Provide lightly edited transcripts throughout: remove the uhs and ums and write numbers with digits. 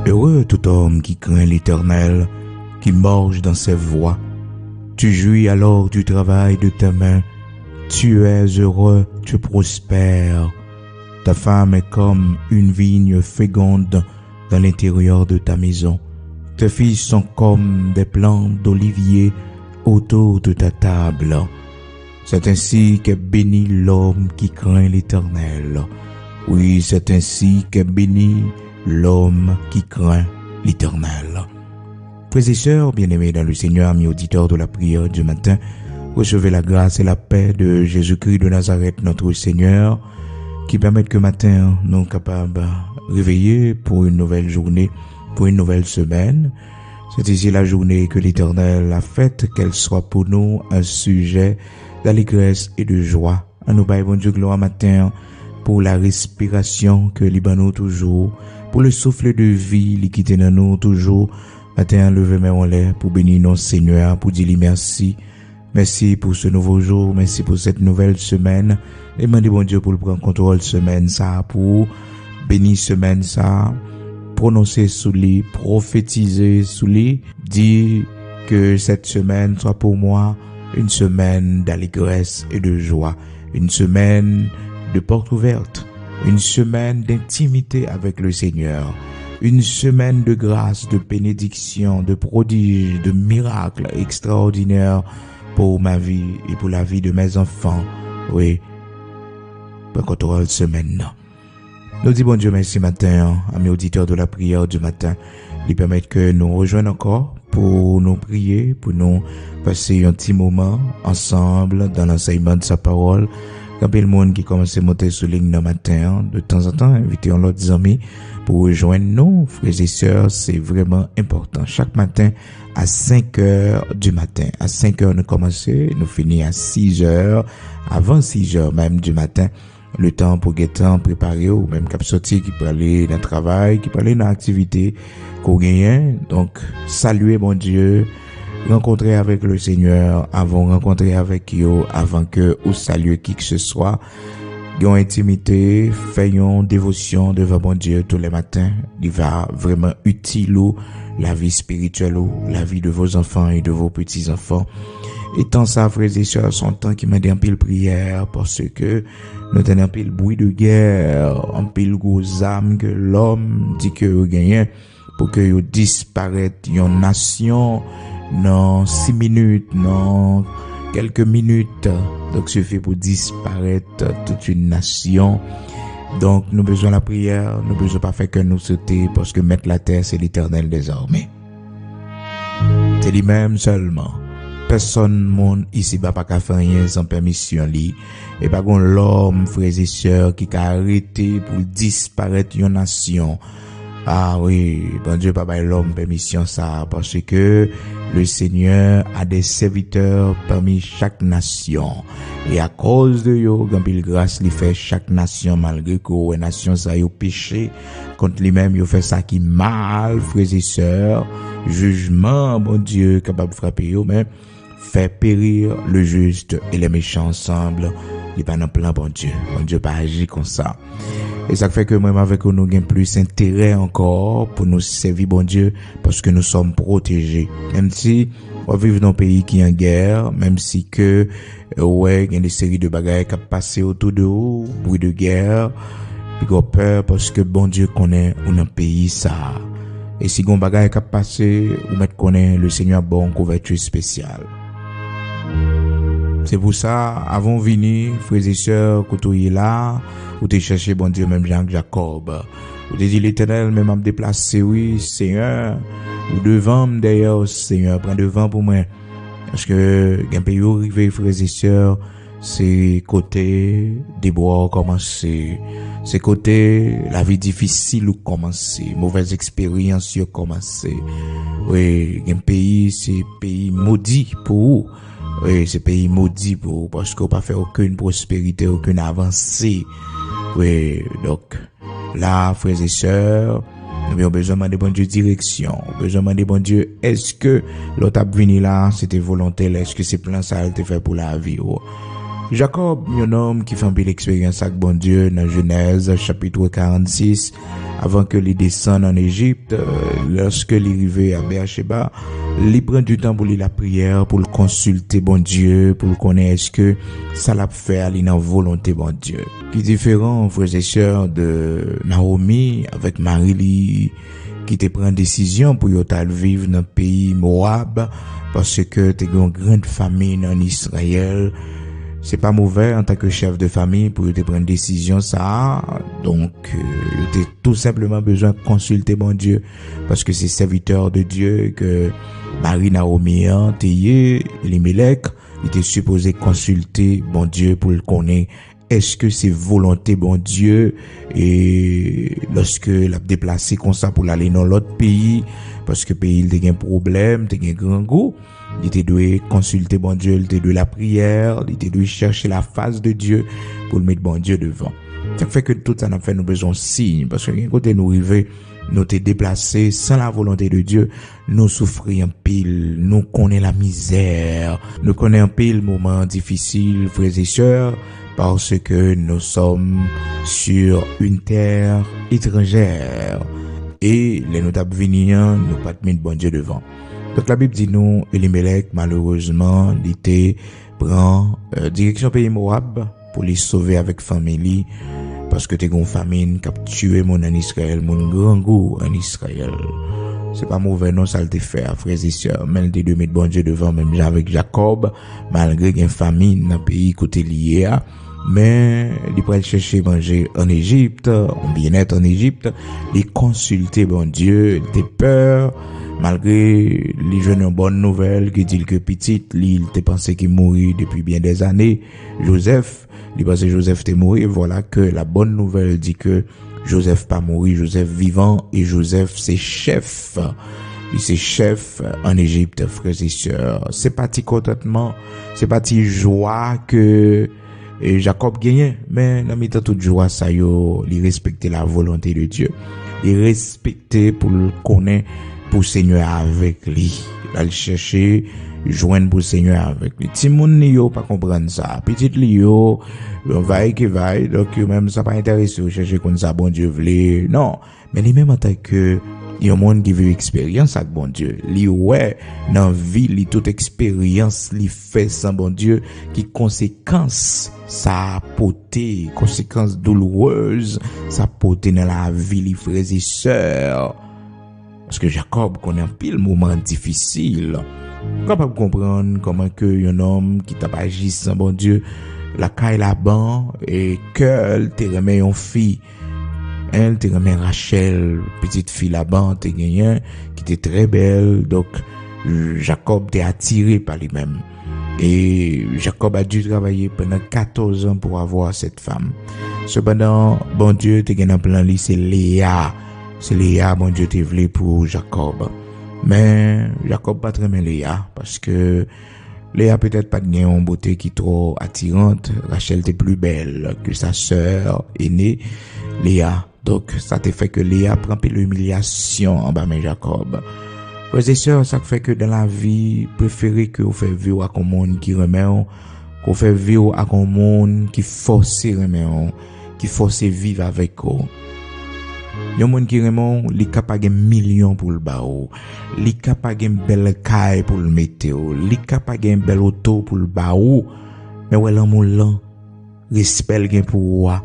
Heureux tout homme qui craint l'Éternel, qui marche dans ses voies. Tu jouis alors du travail de ta main. Tu es heureux, tu prospères. Ta femme est comme une vigne féconde dans l'intérieur de ta maison. Tes fils sont comme des plantes d'olivier autour de ta table. C'est ainsi qu'est béni l'homme qui craint l'Éternel. Oui, c'est ainsi qu'est béni l'homme qui craint l'Éternel. Frères et sœurs, bien-aimés dans le Seigneur, amis auditeurs de la prière du matin, recevez la grâce et la paix de Jésus-Christ de Nazareth, notre Seigneur, qui permettent que matin, nous sommes capables de réveiller pour une nouvelle journée, pour une nouvelle semaine. C'est ici la journée que l'Éternel a faite, qu'elle soit pour nous un sujet d'allégresse et de joie. À nous, bon Dieu, gloire matin, pour la respiration que nous toujours, pour le souffle de vie qui est dans nous toujours. Matin, lever mes en l'air pour bénir nos Seigneur, pour dire merci. Merci pour ce nouveau jour, merci pour cette nouvelle semaine. Et demandez bon Dieu pour le prendre contrôle semaine ça, pour bénir semaine ça, prononcer sous lui, prophétiser sous lui, dire que cette semaine soit pour moi une semaine d'allégresse et de joie, une semaine de porte ouverte, une semaine d'intimité avec le Seigneur, une semaine de grâce, de bénédiction, de prodiges, de miracles extraordinaires pour ma vie et pour la vie de mes enfants. Oui, pour contrôle semaine. Nous disons bon Dieu merci matin, amis auditeurs de la prière du matin, lui permettre que nous rejoignons encore pour nous prier, pour nous passer un petit moment ensemble dans l'enseignement de sa parole. Quand il y a le monde qui commence à monter sur ligne le matin, de temps en temps, inviter l'autre amis pour rejoindre nous, frères et sœurs, c'est vraiment important. Chaque matin, à 5 heures du matin. À 5 heures, nous commençons, nous finissons à 6 heures, avant 6 heures même du matin. Le temps pour guetter, préparer, ou même cap sorti qui peut aller dans le travail, qui peut aller dans l'activité qu'on gagne. Donc, saluer mon Dieu, rencontrer avec le Seigneur, avant rencontrer avec eux, avant que ou saluer qui que ce soit. Yon intimité, faisons dévotion devant mon Dieu tous les matins. Il va vraiment utile ou la vie spirituelle ou la vie de vos enfants et de vos petits-enfants. Et tant ça, frères et sœurs, son temps qui m'a dit un pile prière parce que nous tenons un pile bruit de guerre, un pile gros âme que l'homme dit que vous gagnez pour que vous disparaître une nation dans 6 minutes, dans quelques minutes. Donc, suffit pour disparaître toute une nation. Donc, nous avons besoin de la prière, nous avons besoin pas faire que nous sauter parce que mettre la terre, c'est l'Éternel désormais. C'est lui-même seulement. Personne monde ici pas qu'à faire rien sans permission li. Et pas qu'on l'homme, frères et sœurs, qui a arrêté pour disparaître une nation. Ah oui, bon Dieu, pas l'homme permission ça, parce que le Seigneur a des serviteurs parmi chaque nation. Et à cause de yo, quand il grâce lui fait chaque nation, malgré que les nations ça yo péché, contre lui-même, yo fait ça qui mal, frères et sœurs, jugement, bon Dieu, capable de frapper yo, mais fait périr le juste et les méchants ensemble. Il pas dans plan, bon Dieu pas agir comme ça. Et ça fait que moi avec nous gain plus intérêt encore pour nous servir bon Dieu parce que nous sommes protégés. Même si on vit dans un pays qui est en guerre, même si que ouais, il y a des séries de bagages qui passent autour de nous, bruit de guerre, puis qu'on peur parce que bon Dieu connaît un pays ça. Et si gon bagages qui passent, ou mettre connaît le Seigneur bon couverture spéciale. C'est pour ça, avant de venir, frères et sœurs, quand vous êtes là, vous te cherchez bon Dieu, même Jean Jacob. Vous te dites l'Éternel, même à me déplacer, oui, Seigneur. Ou devant, d'ailleurs, Seigneur, prends devant pour moi. Parce que, un pays où arrivé, frères et sœurs, c'est côté des bois commencer. C'est côté la vie difficile où commencer. Mauvaise expérience où commencer. Oui, un pays, c'est pays maudit pour vous. Oui, c'est pays maudit pour parce qu'on pas fait aucune prospérité, aucune avancée. Oui, donc là, frères et sœurs, nous avons besoin de bon Dieu direction, besoin de bon Dieu. Est-ce que l'autre a venu là, c'était volontaire, est-ce que c'est plein ça a été fait pour la vie? Jacob, un homme qui fait un peu l'expérience avec bon Dieu dans Genèse, chapitre 46, avant que les descendent en Égypte, lorsque il arrivé à Beersheba, il prend du temps pour lire la prière, pour le consulter bon Dieu, pour le connaître est-ce que ça l'a fait aller dans la volonté bon Dieu. Qui est différent, frères et sœurs, de Naomi avec Marie qui te prend décision pour y vivre dans le pays Moab, parce que tu as une grande famine en Israël. C'est pas mauvais en tant que chef de famille pour te prendre décision ça. Donc, tu as tout simplement besoin de consulter bon Dieu, parce que c'est serviteur de Dieu que Marie Naomi Elimelech, il était supposé consulter bon Dieu pour le connaître. Est-ce que c'est volonté bon Dieu, et lorsque l'a déplacé comme ça pour aller dans l'autre pays, parce que pays il a un problème, il a un grand goût, il était dû consulter bon Dieu, il était dû la prière, il était dû chercher la face de Dieu pour le mettre bon Dieu devant. Ça fait que tout ça n'a fait nous besoin de signes, parce que d'un côté nous arrivés, nous t'es déplacés sans la volonté de Dieu, nous souffrions en pile, nous connaissons la misère, nous connaissons en pile moments difficiles, frères et sœurs, parce que nous sommes sur une terre étrangère et les notables venir nous pas mettre bon Dieu devant. Donc la Bible dit nous, Elimelech malheureusement il était prend direction pays Moab pour les sauver avec famille, parce que t'es une famine qui a tué mon en Israël, mon grand goût en Israël. C'est pas mauvais non ça le fait frères et sœurs, mais les deux mettre bon Dieu devant, même avec Jacob, malgré qu'il y a une famine dans le pays côté lié, mais il peut chercher manger en Égypte, en bien-être en Égypte, il consulter bon Dieu, il était peur, malgré les jeunes une bonne nouvelle qui dit que petite, il était pensé qu'il mourit depuis bien des années. Joseph, il pensait Joseph était mort, voilà que la bonne nouvelle dit que Joseph pas mort, Joseph vivant, et Joseph c'est chef. Il c'est chef en Égypte, frères et sœurs. C'est pas petit contentement, c'est pas petit joie que et Jacob gagnait, mais dans mi-temps toute joie ça yo, il respectait la volonté de Dieu. Il respectait pour le connaître, pour Seigneur avec lui. Il chercher joindre pour Seigneur avec lui. Si moun yo pas comprendre ça, petit li yo va qui va, donc même ça pas intéressé chercher comme ça bon Dieu vle. Non, mais lui même en tant que il y a un monde qui veut expérience avec bon Dieu. Li ouais dans vie, li toute expérience li fait sans bon Dieu, qui conséquences ça a porté, conséquences douloureuses ça a porté dans la vie les frères et sœurs. Parce que Jacob connaît un pile moment difficile. Capable de comprendre comment que un homme qui t'a pas agi sans bon Dieu, la caille la ban et que te remet une fille. Elle te remet Rachel, petite fille là-bas, te gagné, qui était très belle. Donc, Jacob t'est attiré par lui-même. Et Jacob a dû travailler pendant 14 ans pour avoir cette femme. Cependant, bon Dieu te gagné en plan lui, c'est Léa. C'est Léa, bon Dieu t'est voulu pour Jacob. Mais Jacob pas très bien Léa, parce que Léa peut-être pas de une beauté qui est trop attirante. Rachel était plus belle que sa sœur aînée, Léa. Donc, ça te fait que Léa prend peu l'humiliation en bas de Jacob. Frères et sœurs, ça fait que dans la vie, préférez que vous faites vivre avec un monde qui remet, qu'on fait vivre avec un monde qui force remet, qui force vivre avec vous. Yon monde qui remet, li capable de millions pour le bao, li capable de belle caille pour le météo, li capable de belle auto pour le bao, mais ouais l'amour là, respect gen pour moi.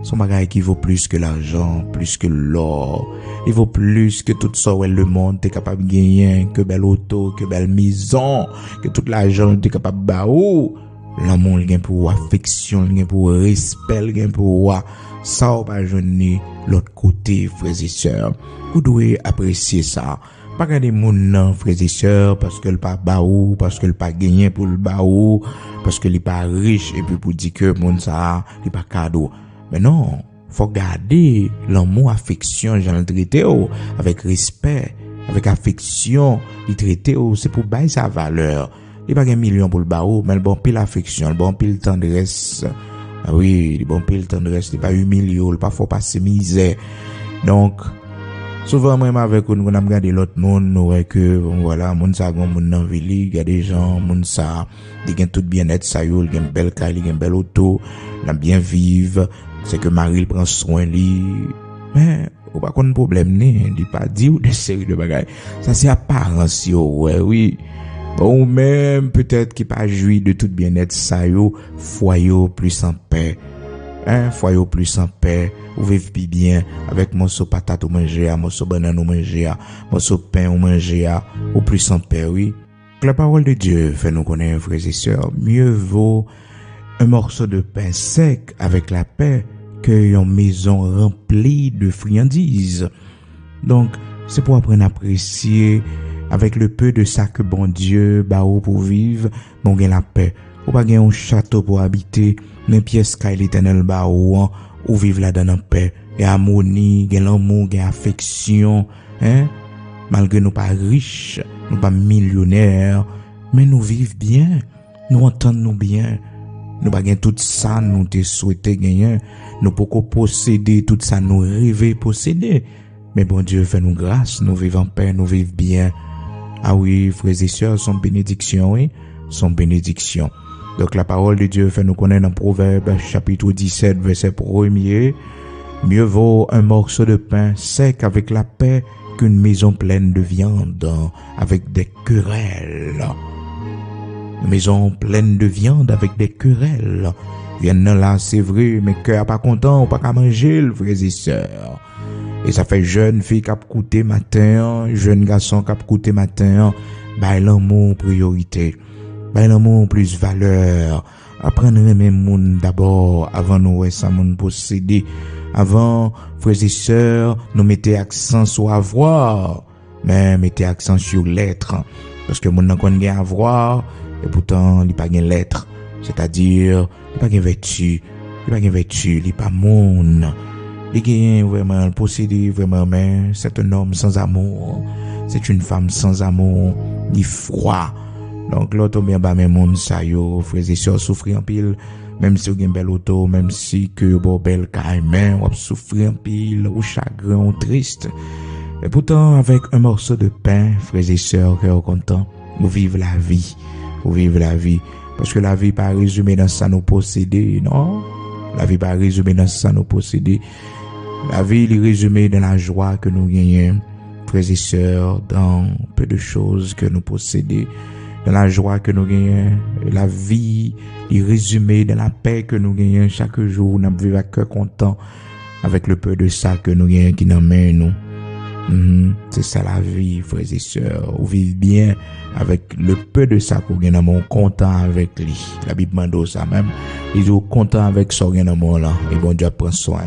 Son bagage qui vaut plus que l'argent, plus que l'or. Il vaut plus que tout ça où le monde t'es capable de gagner, que belle auto, que belle maison, que tout l'argent t'es capable de baou. L'amour gagne pour affection, gagne pour respect, gagne pour ça ou pas jeune l'autre côté, frères et sœurs. Vous devez apprécier ça. Pas regarder mon nom, frères et sœurs, parce que le pas baou, parce que le pas gagné pour le baou, parce que le pas riche, et puis pour dire que mon ça, il pas cadeau. Mais non, faut garder l'amour, affection, j'en traité avec respect, avec affection, il traité c'est pour bailler sa valeur. Il pas un million pour le baou, mais le bon pile affection, le bon pile tendresse. Ah oui, le bon pile tendresse, il pas humilié, il pas faut passer misère. Donc, Souvent, même avec nous, on a regardé l'autre monde, nous voyons que, voilà, monde ça, monde dans ville, il y a des gens, monde ça, ils ont tout bien-être, ça y est, ils ont une belle caille, ils ont une belle auto, ils ont bien vivre, c'est que Marie il prend soin, lui, mais, ou pas qu'on problème, il pas dit ou des séries de bagages. Ça, c'est apparence, ouais, oui. Bon, même, peut-être qu'il pas joui de tout bien-être, ça y est, foyer plus en paix. Foyer plus en paix, ou vivre plus bien, avec morceau patate ou manger, morceau banane ou manger, morceau pain ou manger, ou plus en paix, oui. La parole de Dieu fait nous connaître, frères et sœurs, mieux vaut un morceau de pain sec avec la paix que une maison remplie de friandises. Donc, c'est pour apprendre à apprécier avec le peu de ça que bon Dieu bah pour vivre, bon gain la paix. Ou pas gain un château pour habiter, mais pièce qu'a l'éternel bah ou vivre là dans paix, et harmonie, gain l'amour, gain affection, malgré nous pas riches, nous pas millionnaires, mais nous vivons bien, nous entendons bien. Nous pas gain tout ça nous te souhaiter gagner, nous pouvons posséder tout ça nous rêver posséder. Mais bon Dieu fait nous grâce, nous vivons en paix, nous vivons bien. Ah oui, frères et sœurs, son bénédiction, oui, son bénédiction. Donc la parole de Dieu fait nous connaître dans Proverbe chapitre 17 verset 1er. Mieux vaut un morceau de pain sec avec la paix qu'une maison pleine de viande avec des querelles. Une maison pleine de viande avec des querelles. Viennent là, c'est vrai, mais cœur pas content, pas qu'à manger, frères et sœurs. Et ça fait jeune fille qui a coûté matin, jeune garçon qui a coûté matin, bah l'amour priorité. Ben l'amour plus valeur. Apprendre à aimer monde d'abord avant nous ça monde posséder. Avant frères et sœurs, nous mettez accent sur avoir, mais mettez accent sur l'être parce que monde n'a qu'on gain avoir et pourtant il pas gain l'être, c'est-à-dire il pas gain vertu, il pas monde. Il gain vraiment posséder vraiment mais c'est un homme sans amour, c'est une femme sans amour, il froid. Donc l'auto bien bas même monde ça yo frères et sœurs souffrir en pile même si vous avez une belle auto même si que bon belle caille mais on souffrir en pile ou chagrin ou triste et pourtant avec un morceau de pain frères et sœurs cœur content vous vivez la vie parce que la vie pas résumée dans ça nous posséder non la vie pas résumée dans ça nous posséder la vie est résumée dans la joie que nous gagnons frères et sœurs dans peu de choses que nous possédons dans la joie que nous gagnons, la vie, les résumés, dans la paix que nous gagnons chaque jour, nous vivons avec cœur content, avec le peu de ça que nous gagnons qui nous mène nous. C'est ça la vie, frères et sœurs. On vit bien avec le peu de ça qu'on gagne, on content avec lui. La Bible mande ça même. Ils sont contents avec ça qu'on gagne là. Et bon Dieu prend soin.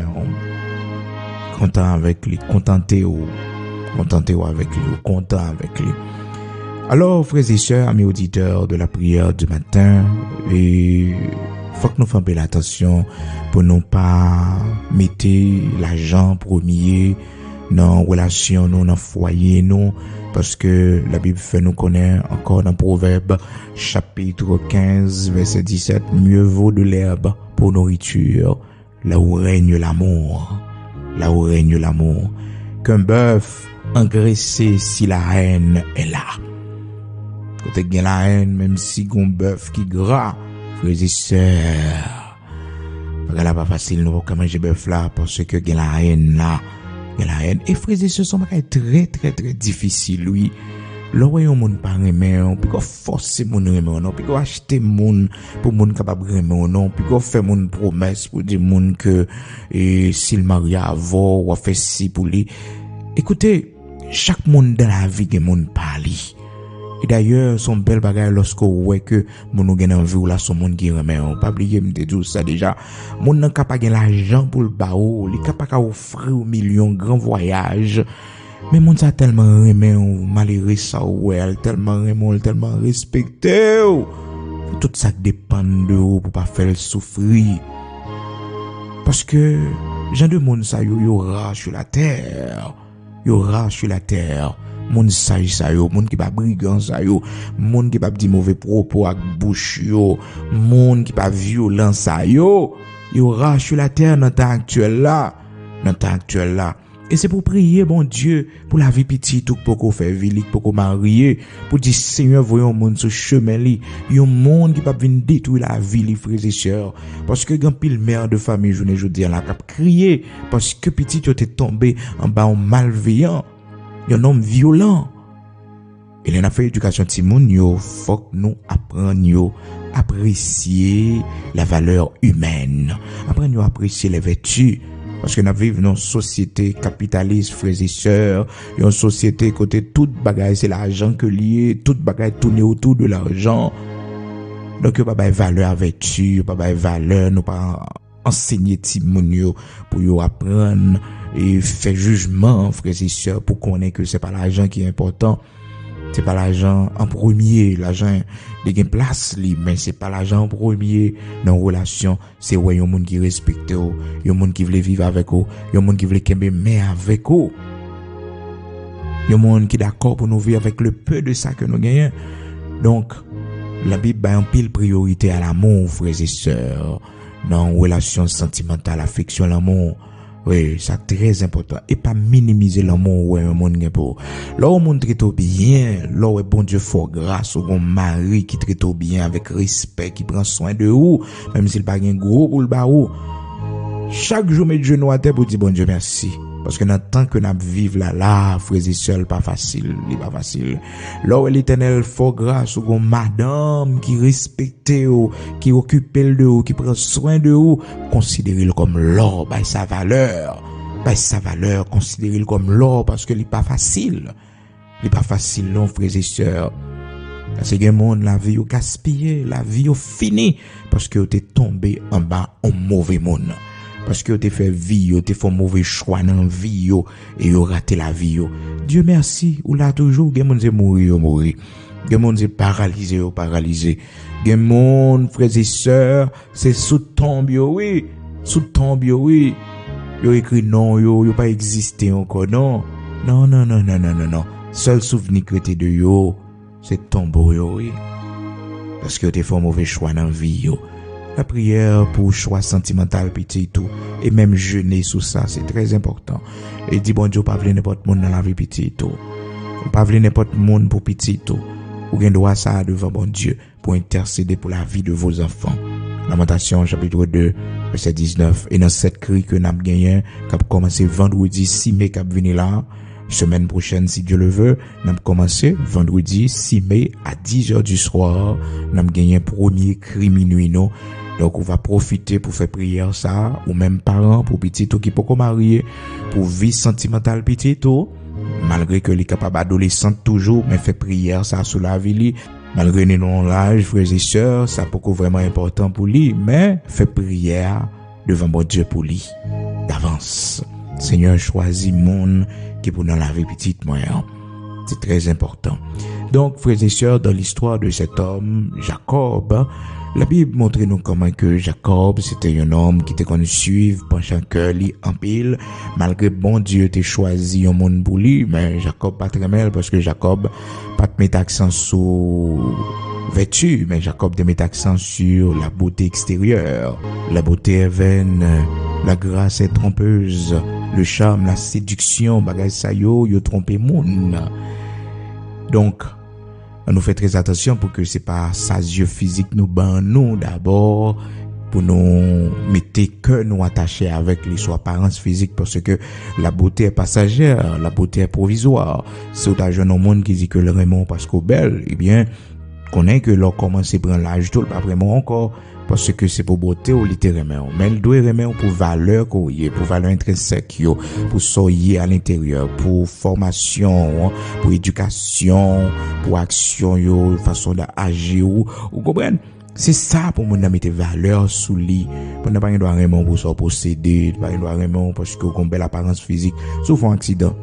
Content avec lui, contentez avec lui, content avec lui. Alors, frères et sœurs, amis auditeurs de la prière du matin, et faut que nous fassions bien attention pour ne pas mettre l'argent premier dans relation nous, dans foyer nous, parce que la Bible fait nous connaître encore dans Proverbe chapitre 15 verset 17, mieux vaut de l'herbe pour nourriture, là où règne l'amour, qu'un bœuf engraissé si la haine est là. Côté gain la haine, même si gon bœuf qui gras, frères et sœurs. Parce que pas facile, nous pas manger bœuf là, parce que gain la haine là. Et frères et sœurs, sont très difficile, oui. L'oreille au monde pas aimer, puis qu'on force moun aimer non, puis qu'on acheter moun pour moun capable aimer non, puis qu'on fait moun promesse pour dire moun que s'il marie avant ou fait si pour lui. Écoutez, chaque monde dans la vie que moun parle. Et d'ailleurs, son bel bagage lorsque vous voyez que mon gen envie ou là son monde qui remet, pas oublier me dire ça déjà. Mon nan capable gen l'argent pour le bao, li capable offrir au million grand voyage. Mais mon ça tellement remet ou malheureux ça ouais, tellement remet, tellement respecté. Tout ça dépend de vous pour pas faire souffrir. Parce que gens de monde ça yo rare sur la terre. Moun sage sa yo, moun qui pas brigand sa yo, moun qui pas dit mauvais propos avec bouche yo, moun qui pas violent sa yo, rare sur la terre dans temps actuel là. Et c'est pour prier, bon Dieu, pour la vie petite, tout pour qu'on fait vie, pour qu'on marie, pour dire, Seigneur, voyons monde sur chemin, un monde qui va venir détruire la vie, les frères et sœurs. Parce que, quand pile mère de famille, je ne dis, la cap crier, parce que petit, tu es tombé en bas, en malveillant, un homme violent. Et il a fait éducation Timoun, yo, faut que nous apprenions apprécier la valeur humaine. Apprenions à apprécier les vertus. Parce que nous vivons dans une société capitaliste, frères et sœurs, une société côté toute bagaille, c'est l'argent que lié, toute bagaille tourne autour de l'argent. Donc, il n'y a pas de valeur vertu, il n'y a pas de valeur, nous pas enseigner Timoun pour y apprendre et faire jugement, frères et sœurs, pour connaître que c'est pas l'argent qui est important. C'est pas l'argent en premier, l'argent de gain place mais c'est pas l'argent en premier dans une relation, c'est ouais un monde qui respecte vous, un monde qui veut vivre avec vous, un monde qui veut kembe mais avec vous. Un monde qui est d'accord pour nous vivre avec le peu de ça que nous gagnons. Donc la Bible a un pile priorité à l'amour, frères et sœurs, dans une relation sentimentale, affection, l'amour. Oui, c'est très important. Et pas minimiser l'amour, ouais, un monde pour. Là, on monde traite bien, là, ouais, bon Dieu, fort grâce au bon mari qui traite bien avec respect, qui prend soin de vous, même s'il pas un gros pour le barreau. Chaque jour, met genou à terre pour dire bon Dieu, merci. Parce que dans le temps que nous vivons là, frères et sœurs, pas facile, pas facile. Là où l'Éternel fort grâce au madame qui respecte ou, qui occupe de ou, qui prend soin de ou, considérez-le comme l'or, bah sa valeur, considérez-le comme l'or parce que il pas facile. Il pas facile, non, frères et sœurs. Parce que monde la vie au gaspillé, la vie au fini parce que t'es tombé en bas en mauvais monde. Parce que tu fait vie, tu fait mauvais choix dans la vie, et tu raté la vie. Dieu merci, ou là toujours, il y a des gens qui mourir. Il y a des gens qui paralysés. Il y a des gens, frères et sœurs, c'est sous tombe, oui. Sous tombe, oui. Ils écrit non, ils pas existé encore, non. Non. Seul souvenir que tu de yo, c'est tombeau, oui. Parce que tu fait mauvais choix dans la vie, La prière pour choix sentimental petit tout et même jeûner sous ça, c'est très important. Et dit bon Dieu, pas vle n'importe monde dans la vie petit tout. Pas vle n'importe monde pour petit tout. Ou gen droit ça devant bon Dieu pour intercéder pour la vie de vos enfants. Lamentation chapitre 2 verset 19 et dans cette cri que n'a gagné qui a commencé vendredi 6 mai qui a venir là. Semaine prochaine, si Dieu le veut, nous avons commencé vendredi 6 mai à 10h du soir. Nous avons gagné un premier cri minuit. Donc, on va profiter pour faire prière ça, ou même parents, pour petit qui peut marier, pour vie sentimentale petit malgré que les capables adolescents toujours, mais fait prière ça sous la vie, malgré les non-l'âge, frères et sœurs, ça peut vraiment important pour lui, mais fait prière devant bon Dieu pour lui, d'avance. Seigneur, choisis monde qui pour dans la vie petite moyen. C'est très important. Donc, frères et sœurs, dans l'histoire de cet homme, Jacob, la Bible montre nous comment que Jacob, c'était un homme qui était connu suivre, penchant cœur, li en pile, malgré bon Dieu t'ait choisi un monde pour lui, mais Jacob pas très mal parce que Jacob pas te mettre accent sur vêtu, mais Jacob te met accent sur la beauté extérieure. La beauté est vaine, la grâce est trompeuse, le charme, la séduction, bagay sa yo trompé moun. Donc, on nous fait très attention pour que c'est pas sa yeux physique nous ban nous d'abord pour nous mettre que nous attachés avec les apparences physiques parce que la beauté est passagère, la beauté est provisoire. Si on a un jeune monde qui dit que le Raymond parce qu'au belle, eh bien, connaît que l'on commence à prendre l'âge tout, pas vraiment encore parce que c'est pour beauté ou littéralement. Mais il doit remettre pour valeur pour valeur intrinsèque, pour soyer à l'intérieur, pour formation, pour éducation, pour action, façon d'agir, vous comprenez? C'est ça pour moi mettre valeur sous lui. Pour ne pas doit vraiment pour ça posséder, pas doit vraiment parce que qu'on belle apparence physique, souvent accident.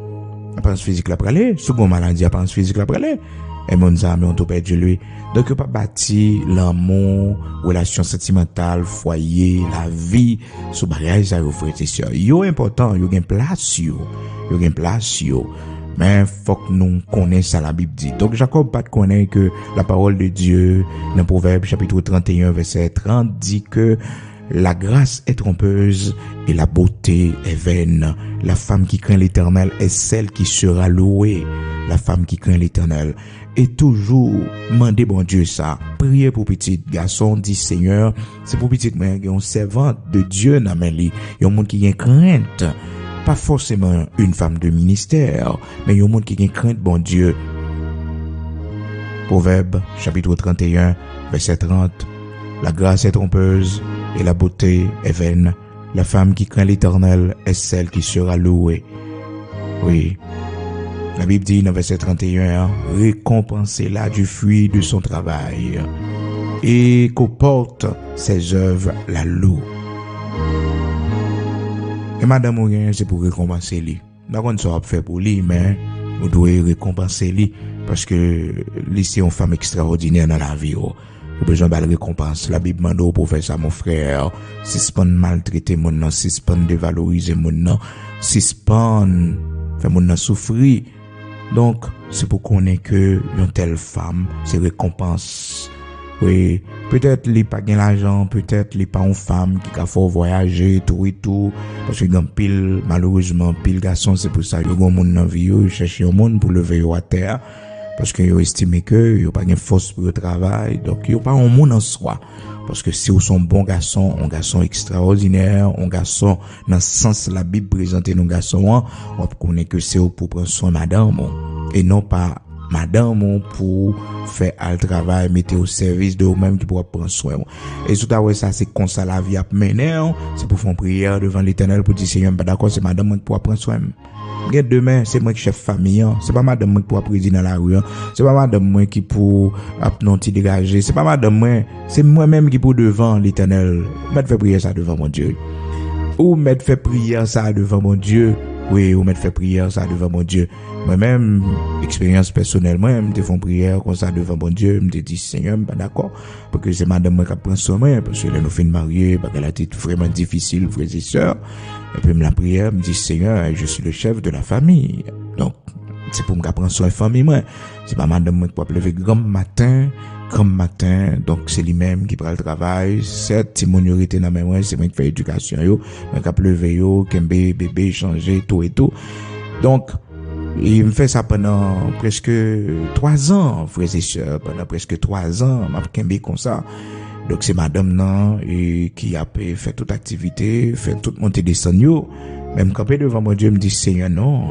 Apparence physique la pralé, souvent maladie apparence physique la pralé. Et mon ami, on te perdu lui. Donc, pas bâti l'amour, relation sentimentale, foyer, la vie, sous bagage, ça, frères et sœurs. Yo important, yo gen place, Mais, faut que nous connaissions la Bible dit. Donc, Jacob pas connaît que la parole de Dieu, dans Proverbe chapitre 31, verset 30, dit que La grâce est trompeuse et la beauté est vaine. La femme qui craint l'Éternel est celle qui sera louée. La femme qui craint l'Éternel. Et toujours, mandez bon Dieu ça. Priez pour petit garçon, dit Seigneur, c'est pour petit moi, qui est un servant de Dieu dans mes lits. Il y a un monde qui a crainte. Pas forcément une femme de ministère, mais il y a un monde qui a crainte bon Dieu. Proverbe, chapitre 31, verset 30. La grâce est trompeuse et la beauté est vaine. La femme qui craint l'Éternel est celle qui sera louée. Oui. La Bible dit dans verset 31, récompensez-la du fruit de son travail et qu'au porte ses œuvres la loue. Et madame Mourien, c'est pour récompenser lui. D'accord, ça va faire pour lui, mais vous devez récompenser lui parce que lui c'est une femme extraordinaire dans la vie. Vous avez besoin de récompense. La Bible m'a dit pour faire ça, mon frère. Si c'est pas maltraiter mon nom, si c'est pas dévaloriser mon nom, si c'est pas faire mon nom souffrir. Donc, c'est pour qu'on ait que une telle femme, c'est récompense. Oui, peut-être les pas gain l'argent, peut-être les pas une femme qui a faut voyager tout et tout parce que dans pile malheureusement pile garçon c'est pour ça yo gon monde dans vie yo chercher un monde pour lever yo à terre parce que yo estime que yo pas gain force pour le travail donc yo pas un monde en soi parce que si vous sont bon garçon, un garçon extraordinaire, un garçon dans le sens la Bible présente nos garçons, on connaît que c'est pour prendre soin madame et non pas madame pour faire le travail, mettre au service de vous-même qui pourra prendre soin. Et tout à l'heure ça c'est comme ça la vie a mené, c'est pour faire une prière devant l'Éternel pour dire Seigneur, pas d'accord, c'est madame qui pourra prendre soin. Regarde demain, c'est moi qui chef famille, c'est pas madame moi qui pourra présider dans la rue, c'est pas madame moi qui pour non ti dégager, c'est pas madame moi, c'est moi-même qui pour devant l'Éternel. Mettre faire prière ça devant mon Dieu. Ou mettre faire prière ça devant mon Dieu. Oui, ou mettre faire prière ça devant mon Dieu. Moi-même, expérience personnelle, moi-même, je fais prière comme ça devant mon Dieu, je me dis, Seigneur, pas d'accord, parce que c'est madame moi qui prend soin, parce que là, nous faisons marier, parce qu'elle a été vraiment difficile, frères et sœurs. Et puis, la prière, me dit, Seigneur, je suis le chef de la famille. Donc, c'est pour me prendre soin de la famille, moi. C'est pas madame moi qui peut lever grand matin, donc c'est lui-même qui prend le travail. Certes, si mon yorité dans mes mains, c'est moi qui fais l'éducation, moi qui lever yo, qui bébé, changer, tout et tout. Donc, il me fait ça pendant presque 3 ans, frères et sœurs, pendant presque 3 ans, m'a kembe comme ça. Donc c'est madame nan et qui a fait toute activité, fait toute montée descendre yo. Même quand devant mon Dieu me dit Seigneur non.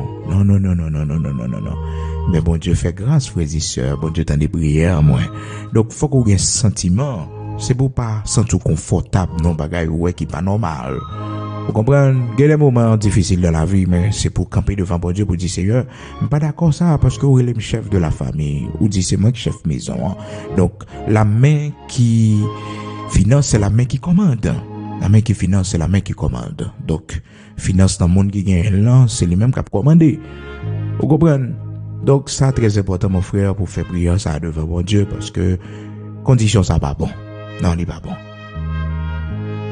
Mais bon Dieu fait grâce frères et sœurs, bon Dieu t'en des prières moi. Donc faut qu'on ait un sentiment, c'est pour pas sentir confortable non bagaille ouais qui pas normal. Vous comprenez, il y a des moments difficiles dans la vie, mais c'est pour camper devant bon Dieu pour dire Seigneur, je suis pas d'accord ça parce que vous êtes le chef de la famille, ou dit c'est moi qui chef maison. Donc la main qui finance, c'est la main qui commande. La main qui finance, c'est la main qui commande. Donc finance dans le monde qui gagne là, c'est lui-même qui a commandé. Vous comprenez? Donc ça très important mon frère pour faire prière ça devant bon Dieu parce que condition ça pas bon. Non, il n'est pas bon.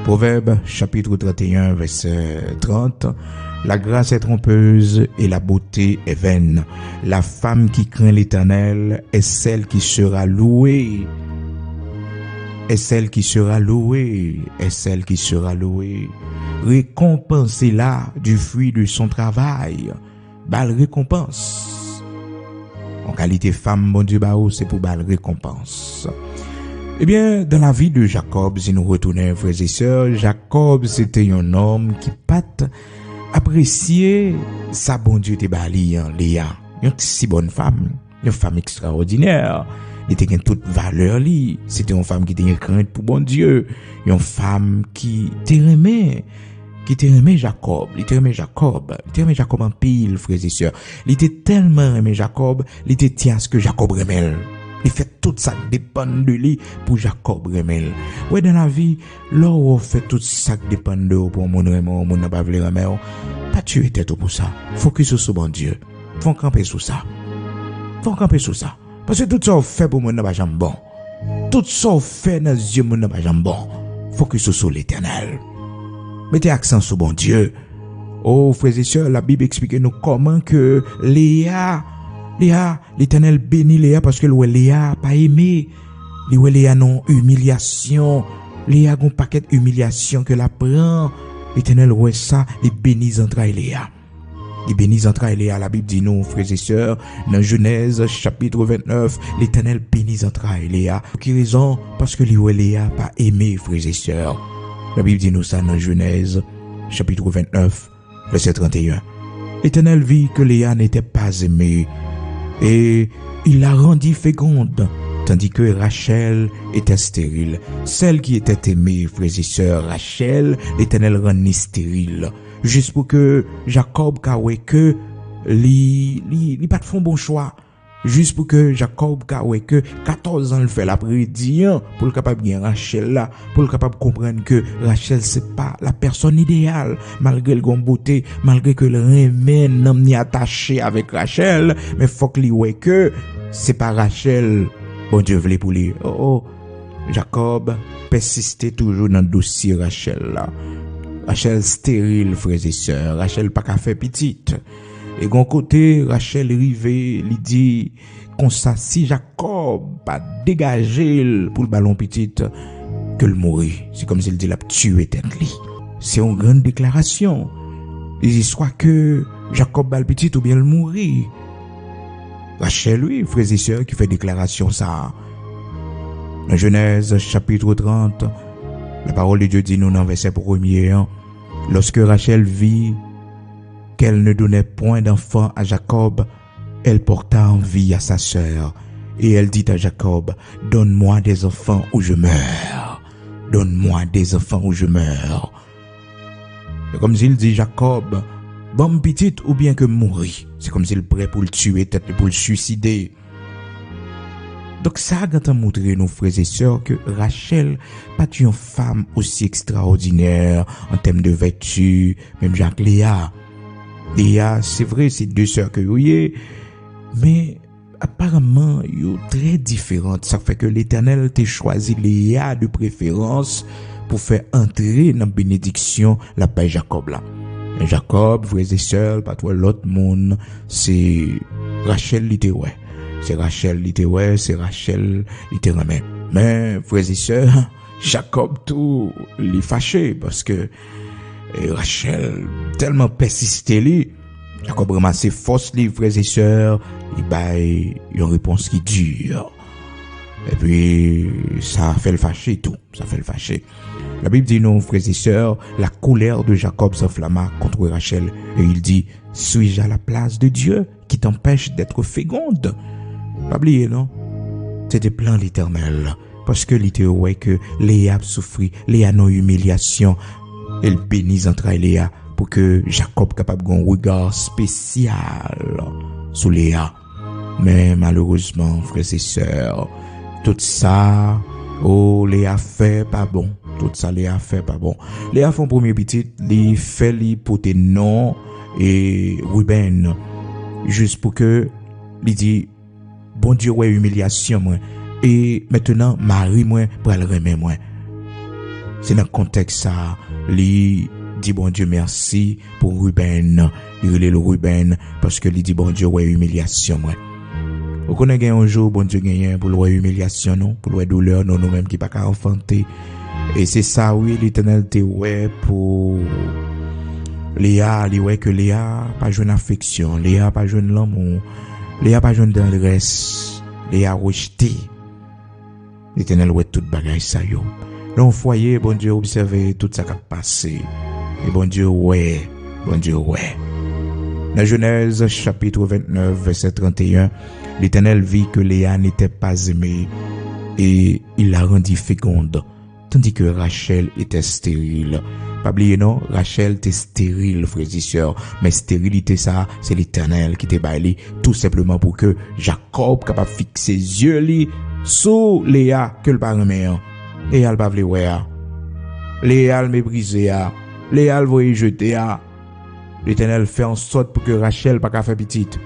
Proverbe, chapitre 31, verset 30. La grâce est trompeuse et la beauté est vaine. La femme qui craint l'Éternel est celle qui sera louée. Est celle qui sera louée. Est celle qui sera louée. Récompensez-la du fruit de son travail. Bal récompense. En qualité femme, bon Dieu, c'est pour bal récompense. Eh bien, dans la vie de Jacob, si nous retournons, frères et sœurs, Jacob, c'était un homme qui pas apprécié sa bon Dieu te bali, Léa. Une si bonne femme, une femme extraordinaire. Elle était toute valeur li. C'était une femme qui était crainte pour bon Dieu. Une femme qui t'aimait. Qui t'aimait Jacob. Il t'aimait Jacob. Il t'aimait Jacob en pile, frères et sœurs. Il était tellement aimé Jacob, il était tiens ce que Jacob remel. Il fait tout ça dépend de lui pour Jacob remel. Ouais, dans la vie, là où on fait tout ça dépend de vous pour mon remel, mon n'a pas voulu remel. Pas tuer tête pour ça. Focus sur bon Dieu. Faut camper sur ça. Faut camper sur ça. Parce que tout ça on fait pour mon n'a pas jamais bon. Tout ça on fait dans les yeux mon n'a pas jamais bon. Focus sur l'Éternel. Mettez accent sur bon Dieu. Oh, frères et sœurs, la Bible explique nous comment que Léa, l'Éternel bénit Léa parce que Léa pas aimé. Léa non humiliation. Léa gon paquet humiliation que la prend. L'Éternel ouais ça, les bénis entrailles Léa. Les bénis entrailles Léa, la Bible dit nous, frères et sœurs, dans Genèse chapitre 29, l'Éternel bénis entrailles Léa. Pour quelle raison? Parce que Léa pas aimé, frères et sœurs. La Bible dit nous ça dans Genèse chapitre 29, verset 31. L'Éternel vit que Léa n'était pas aimée et il la rendit féconde, tandis que Rachel était stérile. Celle qui était aimée, frères et sœurs, Rachel, l'Éternel rendit stérile. Juste pour que Jacob kawe que li pas de font bon choix. Juste pour que Jacob kawe que 14 ans le fait l'après-midi pour le capable bien Rachel là, pour le capable comprendre que Rachel c'est pas la personne idéale malgré le gon beauté, malgré que le remède n'en ni attaché avec Rachel, mais faut que li ouais que c'est pas Rachel bon Dieu voulait pour lui. Jacob persistait toujours dans le dossier Rachel là. Rachel stérile, frères et sœurs. Rachel pas qu'à faire petite. Et gon côté, Rachel rivé, lui dit, comme ça, si Jacob pas dégagé pour le ballon petite, que le mourir. C'est comme s'il dit la tuer tête li. C'est une grande déclaration. Il dit soit que Jacob bal petite ou bien le mourir. Rachel, lui, frères et sœurs, qui fait déclaration ça. Dans Genèse, chapitre 30, la parole de Dieu dit nous dans verset 1er, lorsque Rachel vit qu'elle ne donnait point d'enfant à Jacob, elle porta envie à sa sœur, et elle dit à Jacob, donne-moi des enfants ou je meurs. Donne-moi des enfants ou je meurs. C'est comme s'il dit Jacob, bon petite ou bien que mourir. C'est comme s'il prêt pour le tuer, peut-être pour le suicider. Donc ça a montré nos frères et sœurs que Rachel pas une femme aussi extraordinaire en termes de vertu, même Jacques Léa. Léa, c'est vrai, c'est deux sœurs que vous voyez, mais apparemment, ils sont très différentes. Ça fait que l'Éternel t'a choisi Léa de préférence pour faire entrer dans la bénédiction la paix Jacob là. Et Jacob, frères et sœurs, pas toi l'autre monde, c'est Rachel littéraire. C'est Rachel littéraire, c'est Rachel littéraire. Mais, frères et sœurs, Jacob tout, il est fâché parce que Rachel tellement persisté lui. Jacob ramasse force les frères et sœurs, il baille une réponse qui dure. Et puis, ça fait le fâcher tout, ça fait le fâcher. La Bible dit non, frères et sœurs, la colère de Jacob s'enflamma contre Rachel et il dit, suis-je à la place de Dieu qui t'empêche d'être féconde? Pas oublier, non? C'était plan l'Éternel. Parce que l'Éternel ouais que Léa souffrit, Léa non humiliation. Elle bénit entre Léa pour que Jacob capable d'un regard spécial sur Léa. Mais malheureusement, frères et sœurs, tout ça, Léa fait pas bon. Tout ça, Léa fait pas bon. Léa fait un premier petit, les fait les poter non et Ruben. Juste pour que, il dit, bon Dieu, ouais, humiliation, moi. Et maintenant, Marie, moi, pour elle remettre, moi. C'est dans le contexte, ça, lui dit, bon Dieu, merci pour Ruben. Il relève le Ruben, parce que lui dit, bon Dieu, ouais, humiliation, moi. Vous connaissez un jour, bon Dieu, gagne pour le humiliation, non? Pour le douleur, non, nous-mêmes qui pas qu'à enfanter. Et c'est ça, oui, l'Éternel te ouais pour Léa, il ouais que Léa, pas jeune affection, Léa, pas jeune l'amour. Léa pas jeune tendresse, Léa rejeté. L'Éternel ouais tout bagage ça yo. Dans le foyer, bon Dieu observe tout ça qui a passé. Et bon Dieu ouais, bon Dieu ouais. Dans Genèse chapitre 29 verset 31, l'Éternel vit que Léa n'était pas aimée et il la rendit féconde, tandis que Rachel était stérile. Pas oublier non, Rachel était stérile, frères et sœurs. Mais stérilité ça, c'est l'Éternel qui t'a baillé tout simplement pour que Jacob capable fixer ses yeux li sous Léa que le parent mère. Léa le pas vle voir. Léa le méprisé a. Léa le voyer jeter a. L'Éternel fait en sorte pour que Rachel pas qu'à faire petite.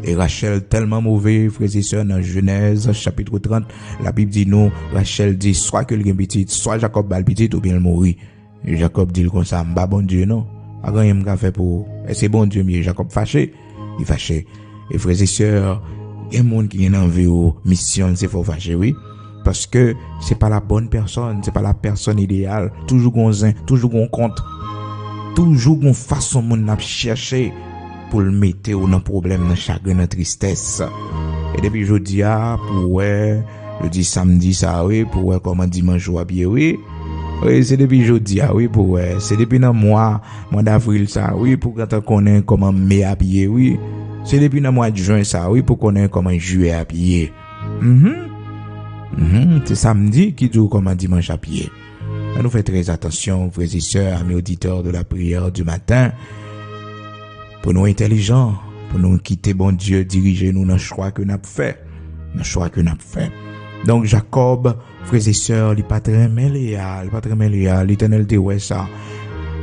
Et Rachel tellement mauvais, frères et sœurs, dans Genèse chapitre 30, la Bible dit non, Rachel dit soit que le gagne petite, soit Jacob bal petite ou bien le mourir. Et Jacob dit comme ça, m'ba bon Dieu non. A rien m'ka fait pour et c'est bon Dieu mieux. Jacob fâché, il fâché. Et frères et sœurs, il y a monde qui est en vie ou mission c'est faut fâcher oui. Parce que c'est pas la bonne personne, c'est pas la personne idéale. Toujours gonzin, toujours gon compte. Toujours gon façon moun n'a chercher pour le mettre dans problème, dans chagrin, dans tristesse. Et depuis jeudi pour jeudi samedi ça oui, pour comment dimanche ou bien oui. Oui, c'est depuis jeudi oui pour c'est depuis dans mois d'avril ça oui pour quand on connaît comment mai habillé oui. C'est depuis dans mois de juin ça oui pour connaître comment juillet habillé. C'est samedi qui joue comme un dimanche à pied. On nous fait très attention, frères et sœurs, amis auditeurs de la prière du matin. Pour nous intelligents, pour nous quitter bon Dieu, diriger nous dans le choix que nous avons fait. Dans le choix que nous avons fait. Donc Jacob, frères et sœurs, il pas très Léa, l'Éternel dit ouais ça.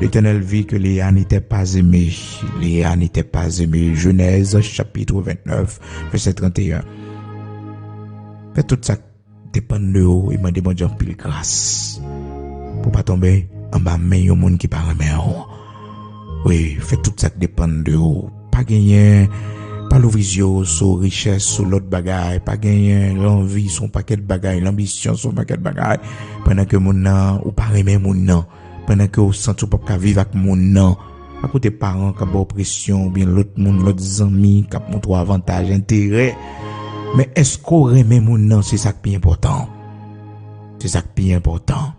L'Éternel vit que Léa n'était pas aimée. Léa n'était pas aimée. Genèse chapitre 29, verset 31. Fait tout ça dépend de vous et m'a demandé un pile grâce pour pas tomber en bas main au monde qui parle meilleur. Oui, fait tout ça dépend de vous. Pas gagner pas l'ovision sur richesse sur l'autre bagaille, pas gagner l'envie son paquet de bagaille, l'ambition son paquet de bagaille pendant que mon nan ou pas aimer mon nan, pendant que vous sentez pas vivre avec mon nan. À côté parents qui ont pression ou bien l'autre monde, l'autre amis qui montrent avantage, intérêt. Mais est-ce qu'on remet mon nom, c'est ça qui est important. C'est ça qui est important.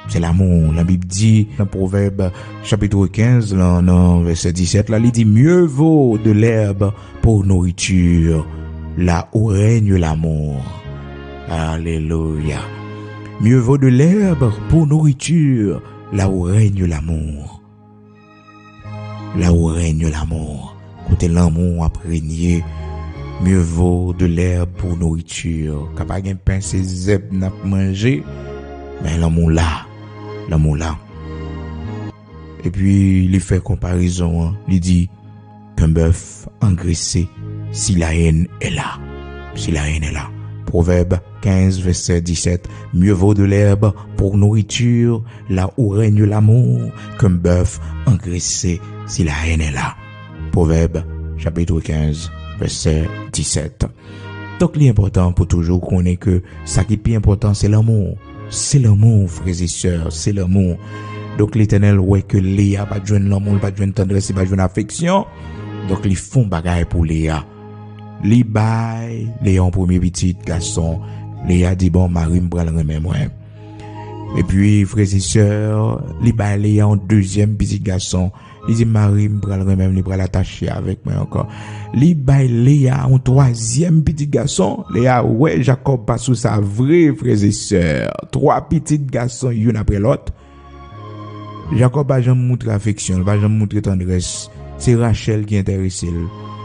C'est l'amour. La Bible dit, dans Proverbe, chapitre 15, dans verset 17, là, il dit, mieux vaut de l'herbe pour nourriture, là où règne l'amour. Alléluia. Mieux vaut de l'herbe pour nourriture, là où règne l'amour. Là où règne l'amour. Côté l'amour a régné. Mieux vaut de l'herbe pour nourriture. Capable un pain c'est zèbre n'a manger, mais l'amour là. Et puis il fait comparaison, il dit qu'un bœuf engraissé si la haine est là. Si la haine est là. Proverbe 15 verset 17. Mieux vaut de l'herbe pour nourriture, là où règne l'amour, qu'un bœuf engraissé si la haine est là. Proverbe chapitre 15 verset 17. Donc, l'important pour toujours connaître que ça qui est plus important, c'est l'amour. C'est l'amour, frères et sœurs, c'est l'amour. Donc, l'Éternel, ouais, que Léa va joindre l'amour, va joindre tendresse, va joindre affection. Donc, ils font bagaille pour Léa. Léa en premier petit garçon. Léa dit, bon, Marie me prend le remède, moi. Et puis, frères et sœurs, Léa en deuxième petit garçon. Il dit, Marie me prend le remède, il prend l'attacher avec moi encore. Léa en troisième petit garçon. Léa, ouais, Jacob passe sous sa vraie frères et sœurs. Trois petits garçons, une après l'autre. Jacob va jamais montrer affection, va jamais montrer tendresse. C'est Rachel qui intéresse.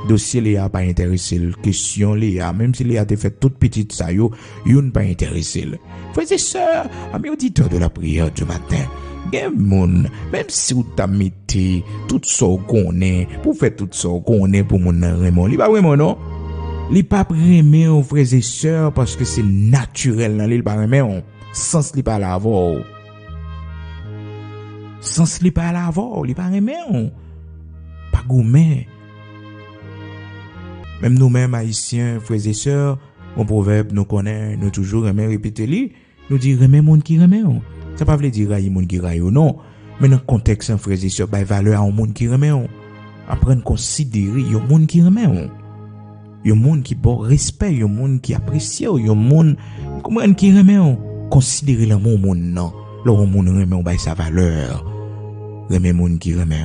Dossier Léa pas intéressé. Question Léa, même si Léa te fait toute petite ça, yon pas intéressé. Frères et sœurs, amis auditeurs de la prière du matin. Même si vous t'as mis tout ça qu'on est, pour faire tout ça qu'on est pour mon Raymond, il pas vraiment non. Il pas vraiment frères et sœurs parce que c'est naturel, il pas vraiment sans il pas l'avoir. Sans il pas l'avoir, il pas vraiment. Pas gourmet. Même nous-mêmes haïtiens, frères et sœurs, un proverbe nous connaît, nous toujours aimer répéter lui, nous dit remet monde qui remet. Ça pas veut dire railler monde qui raille non, mais dans le contexte frères et sœurs, bah valeur à un monde qui remet. Apprendre considérer un monde qui remet. Un monde qui bon respect, un monde qui apprécie, un monde comment qui remet. Considérer l'amour monde non, le monde remet bah sa valeur. Remet monde qui remet.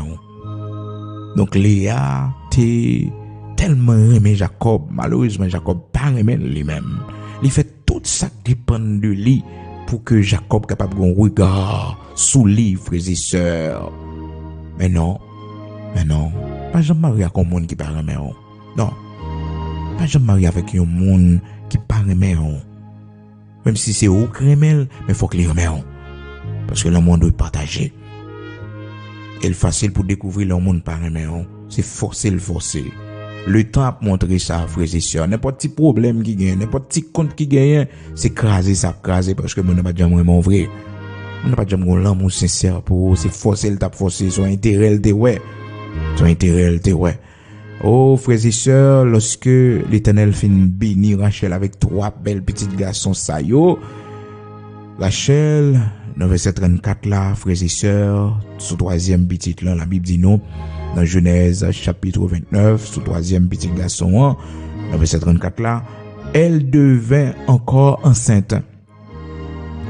Donc Léa t'es tellement aimé Jacob, malheureusement Jacob pas aimé lui-même. Il fait tout ça qui dépend de lui pour que Jacob capable de regard sous lui, frères et sœurs. Mais non, pas jamais marier avec un monde qui pas aimé. Non, pas jamais marier avec un monde qui pas aimé. Même si c'est au crémel, mais faut que les aimé. Parce que le monde doit partager. Et le facile pour découvrir le monde pas aimé, c'est forcer. Le temps a montré ça, frères et sœurs. N'importe petit problème qui gagne, n'importe petit compte qui gagne, c'est craser parce que mon n'a pas jamais vraiment vrai. On n'a pas jamais l'amour sincère pour c'est forcer le tap forcer, son intérêt le ouais. Oh, frères et sœurs, lorsque l'Éternel fin bénir Rachel avec 3 belles petites garçons ça yo, Rachel, dans verset 34 là, frères et sœurs, sous 3e petit là, la Bible dit non, dans Genèse chapitre 29, sous 3e petit garçon, dans verset 34 là, elle devint encore enceinte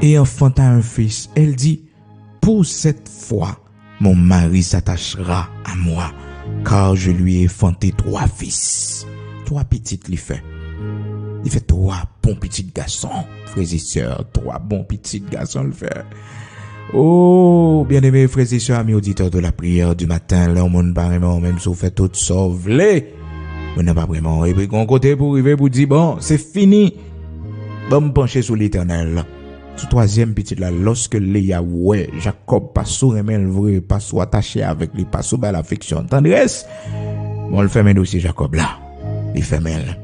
et enfanta un fils. Elle dit, pour cette fois, mon mari s'attachera à moi, car je lui ai enfanté 3 fils. 3 petites lui fait. Il fait 3 bons petits garçons, frères et sœurs, 3 bons petits garçons le fait. Oh, bien-aimés frères et sœurs, amis auditeurs de la prière du matin, là, on monde pas vraiment, même si vous faites tout sauver. On n'a pas vraiment, et puis, qu'on côté pour arriver, pour dire, bon, c'est fini. Bon, me pencher sur l'Éternel. Sous 3e petit là, lorsque Léa, ouais, Jacob, pas sous remet le vrai, pas sous attaché avec lui, pas sous belle affection, tendresse. Bon, le fait même aussi Jacob là. Il fait mêle.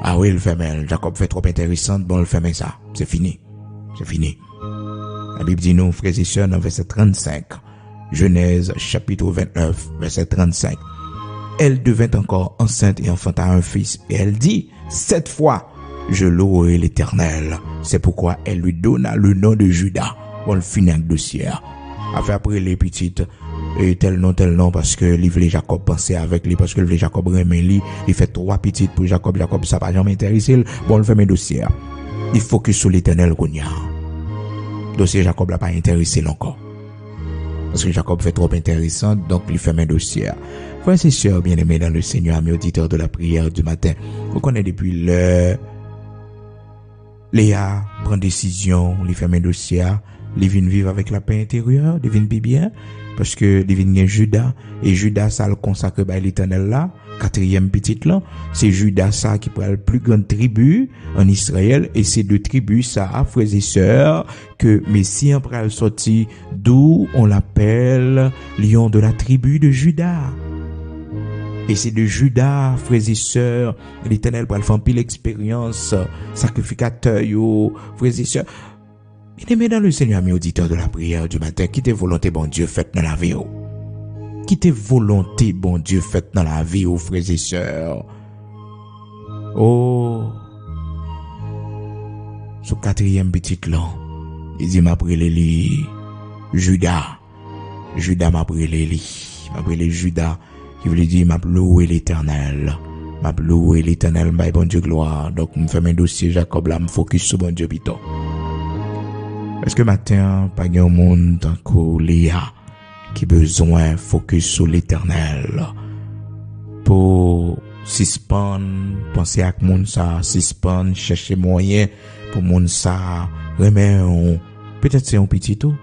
Ah oui, il fait mêle. Jacob fait trop intéressant, bon, le fait même ça. C'est fini. C'est fini. La Bible dit nous, frères et sœurs, dans verset 35. Genèse, chapitre 29, verset 35. Elle devint encore enceinte et enfanta un fils. Et elle dit, 7 fois, je louerai l'Éternel. C'est pourquoi elle lui donna le nom de Judas. On le finit avec dossier. Après les petites, et tel nom, parce que livre Jacob pensait avec lui, parce que livre Jacob remet lui, il fait 3 petites pour Jacob, ça va jamais intéresser. Bon, on fait mes dossiers. Il focus sur l'Éternel qu'on y a. Dossier Jacob l'a pas intéressé encore. Parce que Jacob fait trop intéressant, donc il fait mes dossiers. Frères et sœurs bien-aimés dans le Seigneur, amis auditeurs de la prière du matin, vous connaissez depuis le Léa prend décision, il fait mes dossiers, il vient vivre avec la paix intérieure, il vient bien, parce que il vient Judas, et Judas ça le consacre par l'Éternel là, 4e petite là, c'est Judas ça qui prend la plus grande tribu en Israël, et c'est de tribus ça, frères et sœurs, que Messie en pral sorti, d'où on l'appelle lion de la tribu de Judas. Et c'est de Judas, frères et sœurs, l'Éternel pour faire pile expérience, sacrificateur, yo, frères et sœurs. Bien-aimés dans le Seigneur, mes auditeurs de la prière du matin, quittez volonté, bon Dieu, faite dans la vie, quittez volonté, bon Dieu, faite dans la vie, frères et sœurs. Oh, ce 4e petit là, il dit, m'a brûlé lui, Judas m'a brûlé Judas, qui voulait dire, m'a loué l'Éternel, bon Dieu gloire. Donc, me fait mes dossiers, Jacob là, me focus sur bon Dieu pito. Est-ce que matin, pas un monde tant que Léa, qui besoin focus sur l'Éternel, pour suspendre, penser à monde ça, suspendre, chercher moyen pour monde ça, remettre, peut-être c'est un petit tout,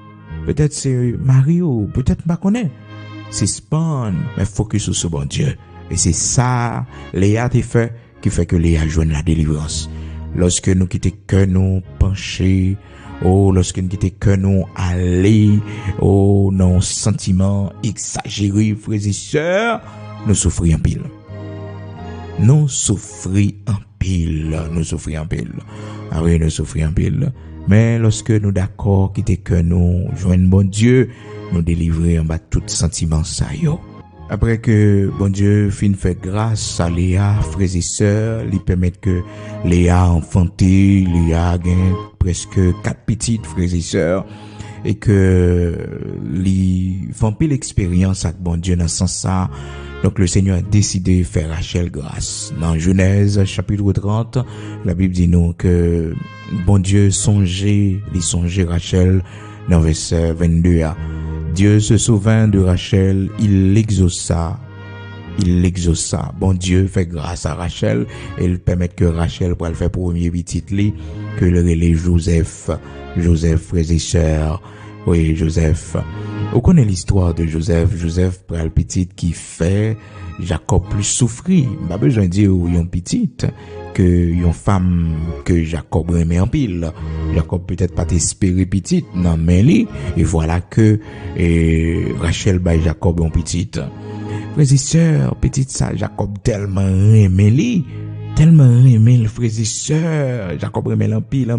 peut-être c'est Mario, peut-être pas connaît. Suspendre, mais focus sur bon Dieu. Et c'est ça, Léa t'a fait, qui fait que Léa joigne la délivrance. Lorsque nous quittons que nous pencher, lorsque nous quittons que nous aller, nos sentiments exagérés, frères et sœurs, nous souffrons en pile. Nous souffrons en pile. Ah oui, nous souffrons en pile. Mais lorsque nous d'accord, quittons que nous joignons bon Dieu, nous délivrer en bas tout sentiment ça yo. Après que bon Dieu fin fait grâce à Léa, frères et sœurs, lui permettre que Léa enfanté, Léa gagne presque 4 petites frères et sœurs, et que lui font pile l'expérience avec bon Dieu dans ce sens ça. Donc le Seigneur a décidé de faire Rachel grâce. Dans Genèse chapitre 30, la Bible dit nous que bon Dieu songeait Rachel dans verset 22. Dieu se souvint de Rachel, il l'exauça. Bon Dieu fait grâce à Rachel et il permet que Rachel pour le faire premier petit lit que le relais Joseph, frères et sœurs. Oui, Joseph. Vous connaissez l'histoire de Joseph pour le petit qui fait Jacob plus souffrir. Pas besoin de dire yon petite que yon femme que Jacob remet en pile. Jacob peut-être pas espéré petite, non mais lui, et voilà que Rachel by Jacob en petite. Frères et sœurs, petite ça, Jacob tellement aimé lui, tellement aimé le frères et sœurs, Jacob remet en pile.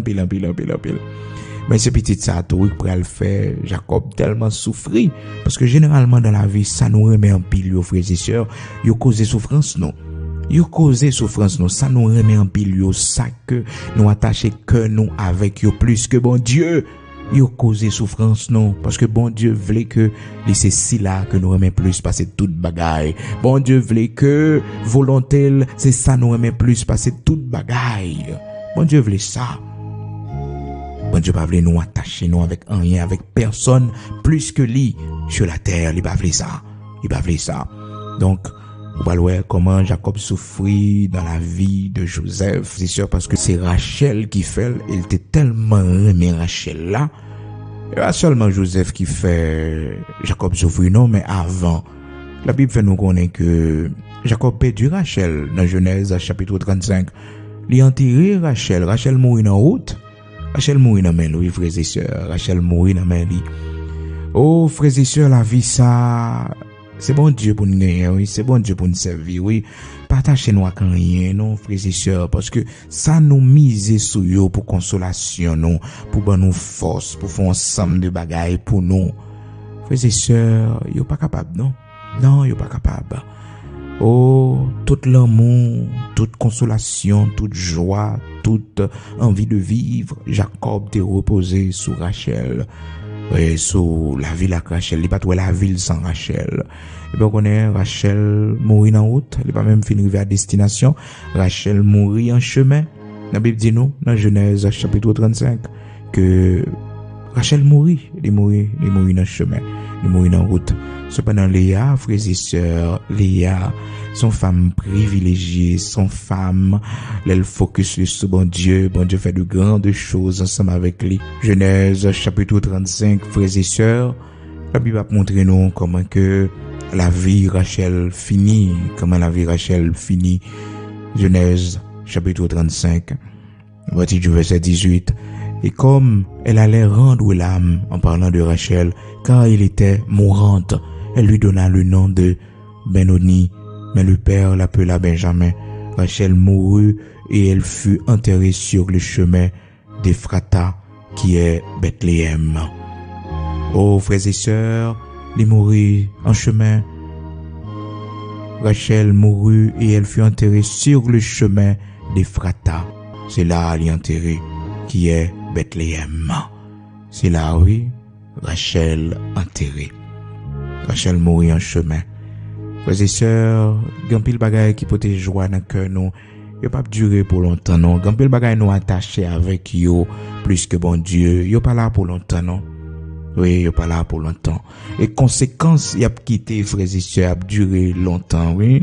Mais c'est petit ça tout pour le faire. Jacob tellement souffri parce que généralement dans la vie ça nous remet en pile yo frères et sœurs, yo cause souffrance non. Yo cause souffrance non, ça nous remet en pile yo ça que nous attacher que nous avec yo plus que bon Dieu. Yo cause souffrance non parce que bon Dieu voulait que c'est si là que nous remet plus passer toute bagaille. Bon Dieu voulait que volonté c'est ça nous remet plus passer toute bagaille. Bon Dieu voulait ça. Bon Dieu pas voulait nous attacher nous avec rien avec personne plus que lui sur la terre, il pas voulait ça. Il pas voulait ça. Donc vous allez voir comment Jacob souffrit dans la vie de Joseph. C'est sûr parce que c'est Rachel qui fait. Il était tellement aimé Rachel là. Et pas seulement Joseph qui fait Jacob souffrir, non, mais avant. La Bible fait nous connaître que Jacob perdu Rachel dans Genèse chapitre 35. Il a enterré Rachel. Rachel mourit en route. Rachel mourit dans main lui, frères et sœurs. Rachel mourit dans main lui. Oh, frères et sœurs, la vie ça... C'est bon Dieu pour nous gagner, oui. C'est bon Dieu pour nous servir, oui. Partagez-nous avec rien, non, frères et sœurs, parce que ça nous mise sur eux pour consolation, non, pour nous force, pour faire ensemble de bagailles pour nous. Frères et sœurs, yo pas capable, non? Non, yo pas capable. Oh, tout l'amour, toute consolation, toute joie, toute envie de vivre, Jacob t'est reposé sur Rachel. Et sur la ville à Rachel, il pas trouvé la ville sans Rachel. Et bien, on connaît Rachel mourit en route, il pas même fini vers destination. Rachel mourit en chemin. La Bible dit nous, dans Genèse chapitre 35, que Rachel mourit, il mourit dans chemin, il mourit en route. Cependant, Léa, frères et sœurs, Léa, son femme privilégiée, son femme, elle focus sur bon Dieu fait de grandes choses ensemble avec lui. Genèse chapitre 35, frères et sœurs, la Bible va montrer nous comment que la vie Rachel finit, Genèse chapitre 35, verset 18. Et comme elle allait rendre l'âme en parlant de Rachel, car il était mourante, elle lui donna le nom de Benoni, mais le père l'appela Benjamin. Rachel mourut et elle fut enterrée sur le chemin d'Ephrata, qui est Bethléem. Oh, frères et sœurs, les mourut en chemin. Rachel mourut et elle fut enterrée sur le chemin d'Ephrata. C'est là elle est enterrée, qui est Bethléem. C'est là, oui, Rachel enterrée. Rachel mourit en chemin. Frères et sœurs, gampil bagay qui peut te joie dans cœur nous, yo pas durer pour longtemps non. Gampil bagay nous attaché avec yo plus que bon Dieu, yo pas là pour longtemps non. Oui, yo pas là pour longtemps. Et conséquence, y a quitté frères et sœurs, a duré longtemps, oui.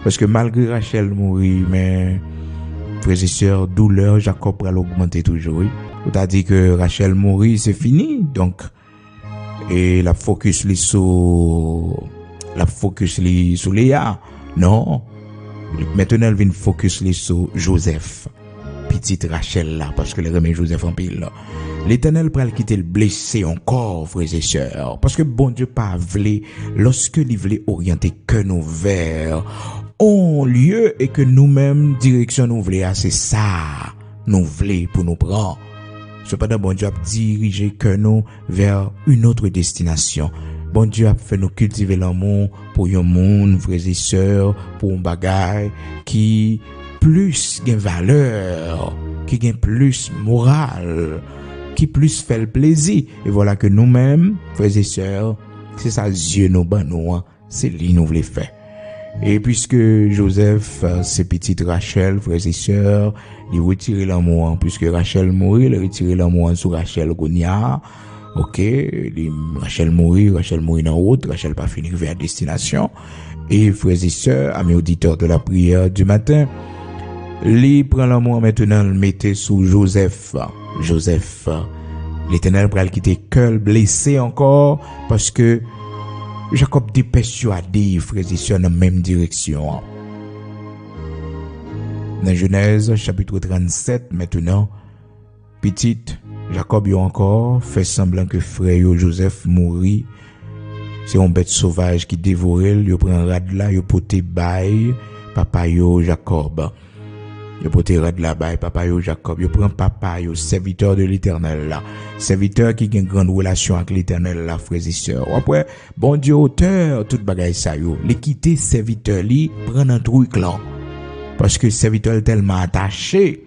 Parce que malgré Rachel mourit, mais frères et sœurs, douleur Jacob va l'augmenter toujours, oui. On t'a dit que Rachel mourit, c'est fini, donc et la focus sur Léa. Non. Maintenant, elle vient focus sur Joseph. Petite Rachel là, parce que le remet Joseph en pile là. L'Éternel pral quitter le blessé encore, frères et sœurs. Parce que bon Dieu pas voulu, lorsque il voulait orienter que nous vers un lieu et que nous-mêmes, direction nous voulons, c'est ça. Nous voulons pour nous prendre. Cependant, bon Dieu a dirigé que nous vers une autre destination. Bon Dieu a fait nous cultiver l'amour pour un monde, frères et sœurs, pour un bagage qui plus gain valeur, qui gain plus morale, qui plus fait le plaisir. Et voilà que nous-mêmes, frères et sœurs, c'est ça Dieu nous ban nous, c'est lui nous voulait faire. Et puisque Joseph, ses petites Rachel, frères et sœurs, il retire l'amour, puisque Rachel mourit, il retire l'amour sur Rachel Gonia. Ok, Rachel mourit en route, Rachel pas fini vers destination. Et frères et sœurs, amis auditeurs de la prière du matin, lui prend l'amour maintenant, le mettez sous Joseph. Joseph, l'Éternel pral quitter cœur blessé encore, parce que Jacob dit persuadé, frères et sœurs, dans la même direction. Dans Genèse, chapitre 37, maintenant, petite, Jacob yo encore fait semblant que frère yo Joseph mourit. C'est une bête sauvage qui dévorait, yo prend rad là, yo pote bail, papa yo Jacob. Yo pote rad là-bas, papa yo Jacob, yo prend papa yo, serviteur de l'Éternel là. Serviteur qui a une grande relation avec l'Éternel là, frères et sœurs. Après, bon Dieu auteur, tout bagay ça yo. Les quitter serviteur li, prend un truc là. Parce que serviteur est tellement attaché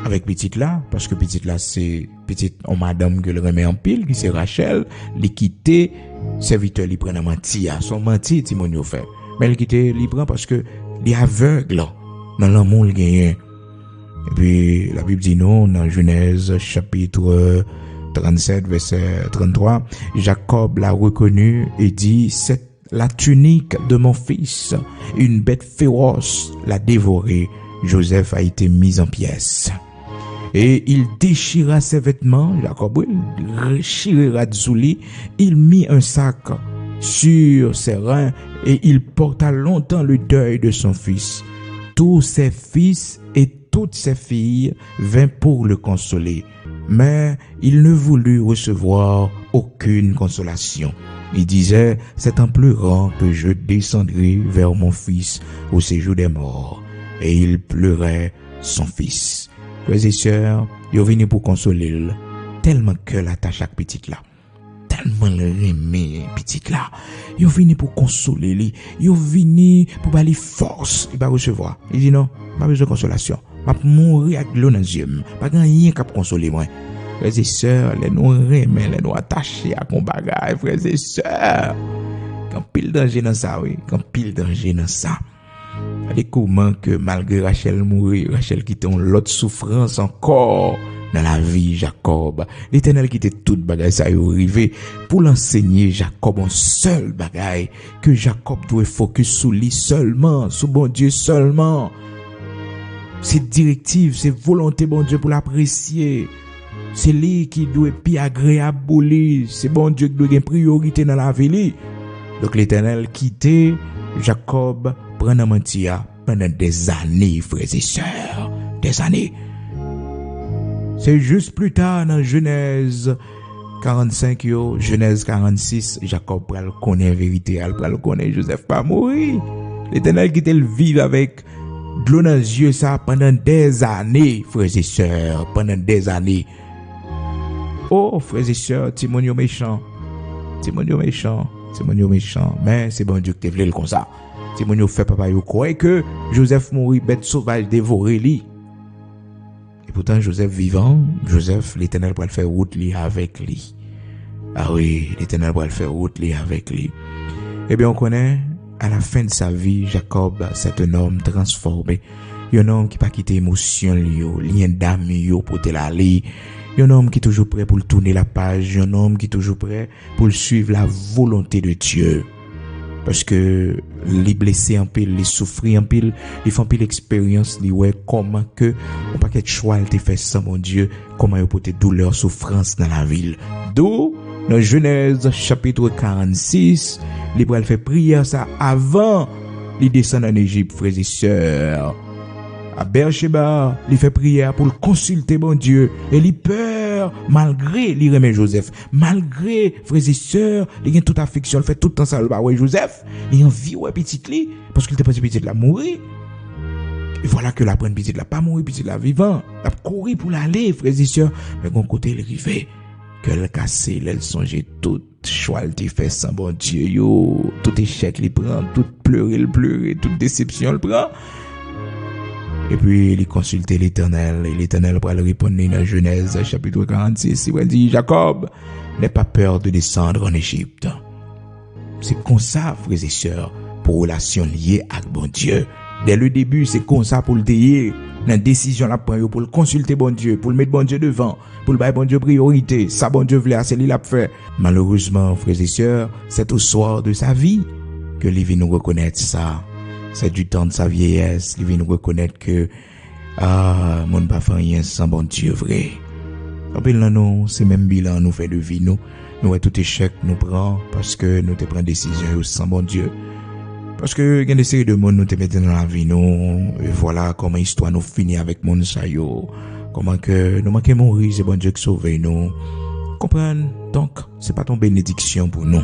avec petite là, parce que petite là c'est petite en madame que le remet en pile, qui c'est Rachel, les quitter serviteur li prend un menti, son menti Timon yo fait. Mais il quitte li prend parce que li aveugle là. Dans l'amour il gagne. Et puis la Bible dit non dans Genèse chapitre 37 verset 33, Jacob l'a reconnu et dit c'est la tunique de mon fils, une bête féroce l'a dévoré. Joseph a été mis en pièces. Et il déchira ses vêtements, Jacob il déchira dessous lui, il mit un sac sur ses reins et il porta longtemps le deuil de son fils. Tous ses fils et toutes ses filles vinrent pour le consoler, mais il ne voulut recevoir aucune consolation. Il disait, c'est en pleurant que je descendrai vers mon fils au séjour des morts. Et il pleurait son fils. Frères et sœurs, il est venu pour consoler, tellement que l'attache à petite là. Tellement le remet petite là. Il est venu pour consoler lui. Il est venu pour lui force. Il va recevoir. Il dit non, pas besoin de consolation. Je vais mourir avec l'eau dans les yeux. Pas rien qu'à consoler moi. Frères et sœurs, les nous remet, les nous attachés à mon bagage, frères et sœurs. Quand pile danger dans ça, oui. Quand pile danger dans ça. Regardez comment que malgré Rachel mourir, Rachel quitte l'autre souffrance encore dans la vie Jacob. L'Éternel qui était toute bagaille ça y arrivé pour l'enseigner Jacob un seul bagaille que Jacob doit focus sur lui seulement, sur bon Dieu seulement. C'est directive, c'est volonté bon Dieu pour l'apprécier. C'est lui qui doit plus agréable pour lui. C'est bon Dieu qui doit une priorité dans la vie. Donc l'Éternel quittait Jacob pendant mentir pendant des années, frères et sœurs, des années. C'est juste plus tard dans Genèse 45, Genèse 46, Jacob pral connaît vérité, elle pral connaît Joseph pas mourir. L'Éternel qui était le vivre avec de l'eau dans les yeux ça pendant des années, frères et sœurs, pendant des années. Oh, frères et sœurs, Timonio méchant, mais c'est bon Dieu qui te voulait le comme ça. Timonio fait papa yo croit que Joseph mourit bête sauvage dévoré lui. Et pourtant Joseph vivant, Joseph l'Éternel va le faire route lui avec lui. Ah oui, l'Éternel va le faire route lui avec lui. Eh bien on connaît à la fin de sa vie Jacob c'est un homme transformé. Un homme qui pas quitté émotion yo, lien d'âme yo pour te l'aller. Un homme qui est toujours prêt pour tourner la page, un homme qui est toujours prêt pour suivre la volonté de Dieu. Parce que les blessés en pile, les souffrir en pile, ils font pile expérience, ils ouais comment que on pas qu'être choix te fait ça mon Dieu, comment ils porter douleur, souffrance dans la ville. D'où dans Genèse chapitre 46, les bras fait prière ça avant les descendre en Égypte, frères et sœurs. À Beersheba, il fait prière pour le consulter bon Dieu. Et il peur, malgré il remet Joseph. Malgré, frères et sœurs, il a toute affection, il fait tout le temps ça, ouais Joseph. Il a envie, ouais, petite li, parce qu'il était pas petite la mourir. Et voilà que la prenne petite la pas mourir, petite la vivant. La courir pour l'aller, frères et sœurs. Mais bon côté, il arrivait. Que le cassé, elle songeait tout choix, il fait sans bon Dieu, yo. Tout échec, il prend, tout pleurer, toute déception, il prend. Et puis, il consultait l'Éternel, et l'Éternel va le répondre dans Genèse, chapitre 46, il dit, Jacob, n'aie pas peur de descendre en Égypte. C'est comme ça, frères et sœurs, pour relation liée avec bon Dieu. Dès le début, c'est comme ça pour le décider. Dans la décision, la prendre, pour le consulter bon Dieu, pour le mettre bon Dieu devant, pour le bailler bon Dieu priorité. Ça, bon Dieu voulait, c'est lui l'a fait. Malheureusement, frères et sœurs, c'est au soir de sa vie que lui vient nous reconnaître ça. C'est du temps de sa vieillesse, il vient nous reconnaître que, mon pas fait rien sans bon Dieu vrai. Après là, nous, c'est même bilan, nous fait de vie, nous tout échec, nous prend, parce que nous te prenons décision sans bon Dieu. Parce que, il y a des séries de monde, nous te mettons dans la vie, nous, et voilà comment l'histoire nous finit avec mon sayo. Comment que, nous manquons mourir, c'est bon Dieu qui sauve nous. Comprendre? Donc, c'est pas ton bénédiction pour nous.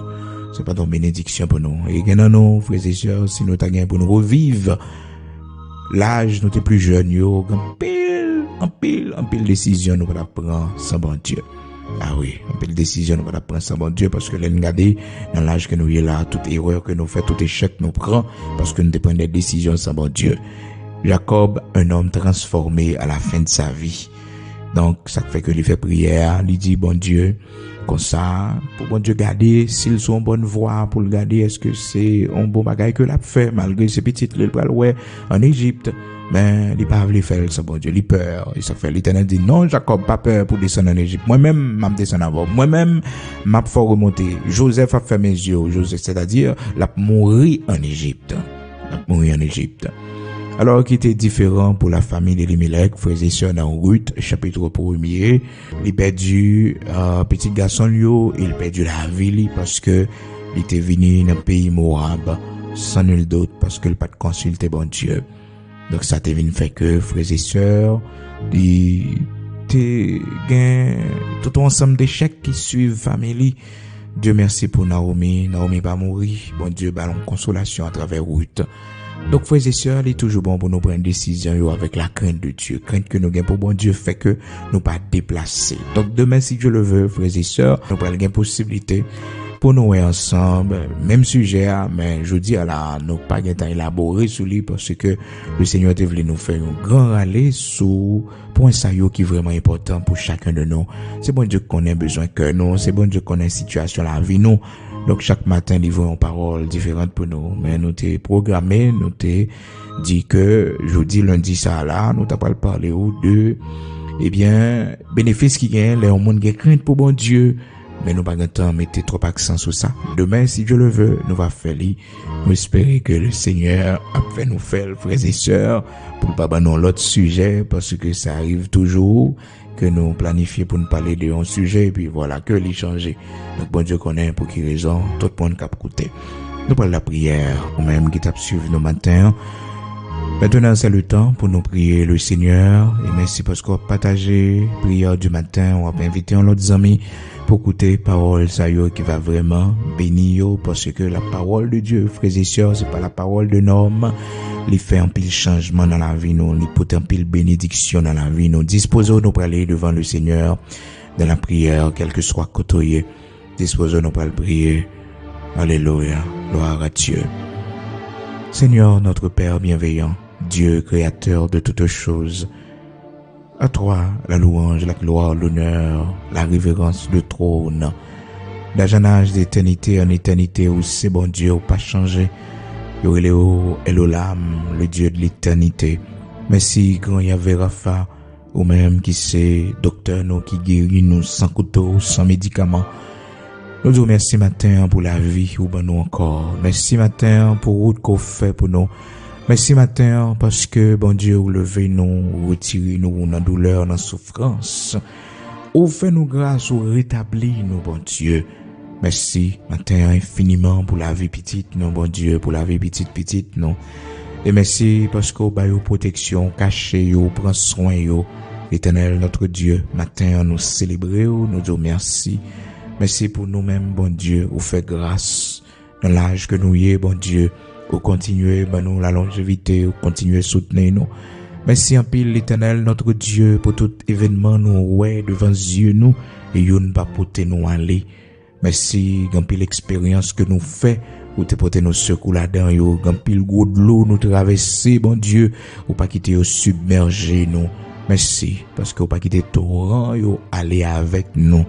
C'est pas ton bénédiction pour nous. Et gagnons nous, frères et sœurs, si nous t'as gagné pour nous revivre, l'âge nous t'es plus jeune yo, en pile décision nous va prendre sans bon Dieu. Ah oui, en pile décision nous va prendre sans bon Dieu parce que l'en regarder dans l'âge que nous y est là, toute erreur que nous fait, tout échec nous prend parce que nous te prenons des décisions sans bon Dieu. Jacob, un homme transformé à la fin de sa vie. Donc, ça fait que il fait prière, il dit, bon Dieu, comme ça, pour bon Dieu garder, s'ils sont en bonne voie, pour le garder, est-ce que c'est un bon bagage que l'a fait, malgré ses petites, le bras, ouais, en Égypte, mais, il pas voulu faire ça, bon Dieu, il peur, et ça fait, l'Éternel dit, non, Jacob, pas peur pour descendre en Égypte. Moi-même, m'a descendre avant. Moi-même, m'a fait remonter. Joseph a fait mes yeux, Joseph, c'est-à-dire, l'a mouru en Égypte. L'a mouru en Égypte. Alors qui était différent pour la famille d'Elimelech, frères et sœurs dans Ruth, chapitre 1er, il perdu petit garçon Lio, il perdu la ville parce que il était venu dans le pays Moab sans nul doute parce que il pas de consulter bon Dieu. Donc ça t'est venu fait que frères et sœurs, il t'es gain tout ensemble d'échecs qui suivent famille. Dieu merci pour Naomi pas mourir, bon Dieu ballon consolation à travers Ruth. Donc, frères et sœurs, il est toujours bon pour nous prendre une décision avec la crainte de Dieu. Crainte que nous gagnons pour bon Dieu fait que nous pas déplacer. Donc, demain, si Dieu le veut, frères et sœurs, nous prenons une possibilité pour nous être ensemble, même sujet, mais je dis à la, nous pas temps élaboré sur lui parce que le Seigneur te voulu nous faire un grand rallye sur point ça qui est vraiment important pour chacun de nous. C'est bon Dieu qu'on a besoin que nous, c'est bon Dieu qu'on a une situation la vie nous. Donc chaque matin, livrons une parole différente pour nous. Mais nous t'es programmé, nous t'es dit que jeudi, lundi, ça là, nous t'as pas parlé ou de, eh bien, bénéfice qui gagne, les monde qui crainte pour bon Dieu. Mais nous pas de temps mettre trop accent sur ça. Demain, si Dieu le veut, nous va faire lui. Nous espérons que le Seigneur a fait nous faire, frères et sœurs, pour pas dans l'autre sujet, parce que ça arrive toujours que nous planifions pour nous parler de un sujet, et puis voilà, que les changer. Donc, bon Dieu connaît pour qui raison, tout le monde qui a écouté. Nous parlons de la prière, ou même qui t'a suivi nos matins. Maintenant, c'est le temps pour nous prier le Seigneur, et merci parce qu'on a partagé prière du matin, on va inviter un autre ami pour écouter parole ça qui va vraiment bénir parce que la parole de Dieu, frères et sœurs, c'est pas la parole de l'homme. Il fait un pile changement dans la vie, nous, il porte un pile bénédiction dans la vie, nous. Disposons-nous pour aller devant le Seigneur dans la prière, quel que soit côtoyé. Disposons-nous pour prier. Alléluia. Gloire à Dieu. Seigneur, notre Père bienveillant, Dieu créateur de toutes choses, à toi, la louange, la gloire, l'honneur, la révérence, le trône. D'âge d'éternité en éternité, où c'est bon Dieu, ou pas changé. Yoréléo, Elolam, le Dieu de l'éternité. Merci, grand Yahvé Rapha, ou même qui c'est docteur nous, qui guérit nous sans couteau, sans médicaments. Nous disons merci matin pour la vie, ou ben nous encore. Merci matin pour route qu'on fait pour nous. Merci matin parce que, bon Dieu, vous levez nous, retirez nous dans la douleur, dans la souffrance. Ou fait nous grâce, ou rétablit nous, bon Dieu. Merci matin infiniment pour la vie petite, non, bon Dieu, pour la vie petite, non. Et merci parce que vous avez protection, cachez, vous prenez soin, vous. L'Éternel, notre Dieu, matin, nous célébrons, nous disons merci. Merci pour nous-mêmes, bon Dieu, vous faites grâce dans l'âge que nous y est, bon Dieu. Vous continuez, ben nous, la longévité, vous continuez à soutenir nous. Merci en pile, l'Éternel, notre Dieu, pour tout événement, nous, ouais, devant Dieu, nous, et vous ne pas porter nous aller. Merci, en pile, l'expérience que nous fait, vous te porter nos secours là-dedans, yo, en pile, gros de l'eau, nous traverser, bon Dieu, ou pas quitter, vous submerger, nous. Merci, parce que vous pas quitter torrent, yo, aller avec nous.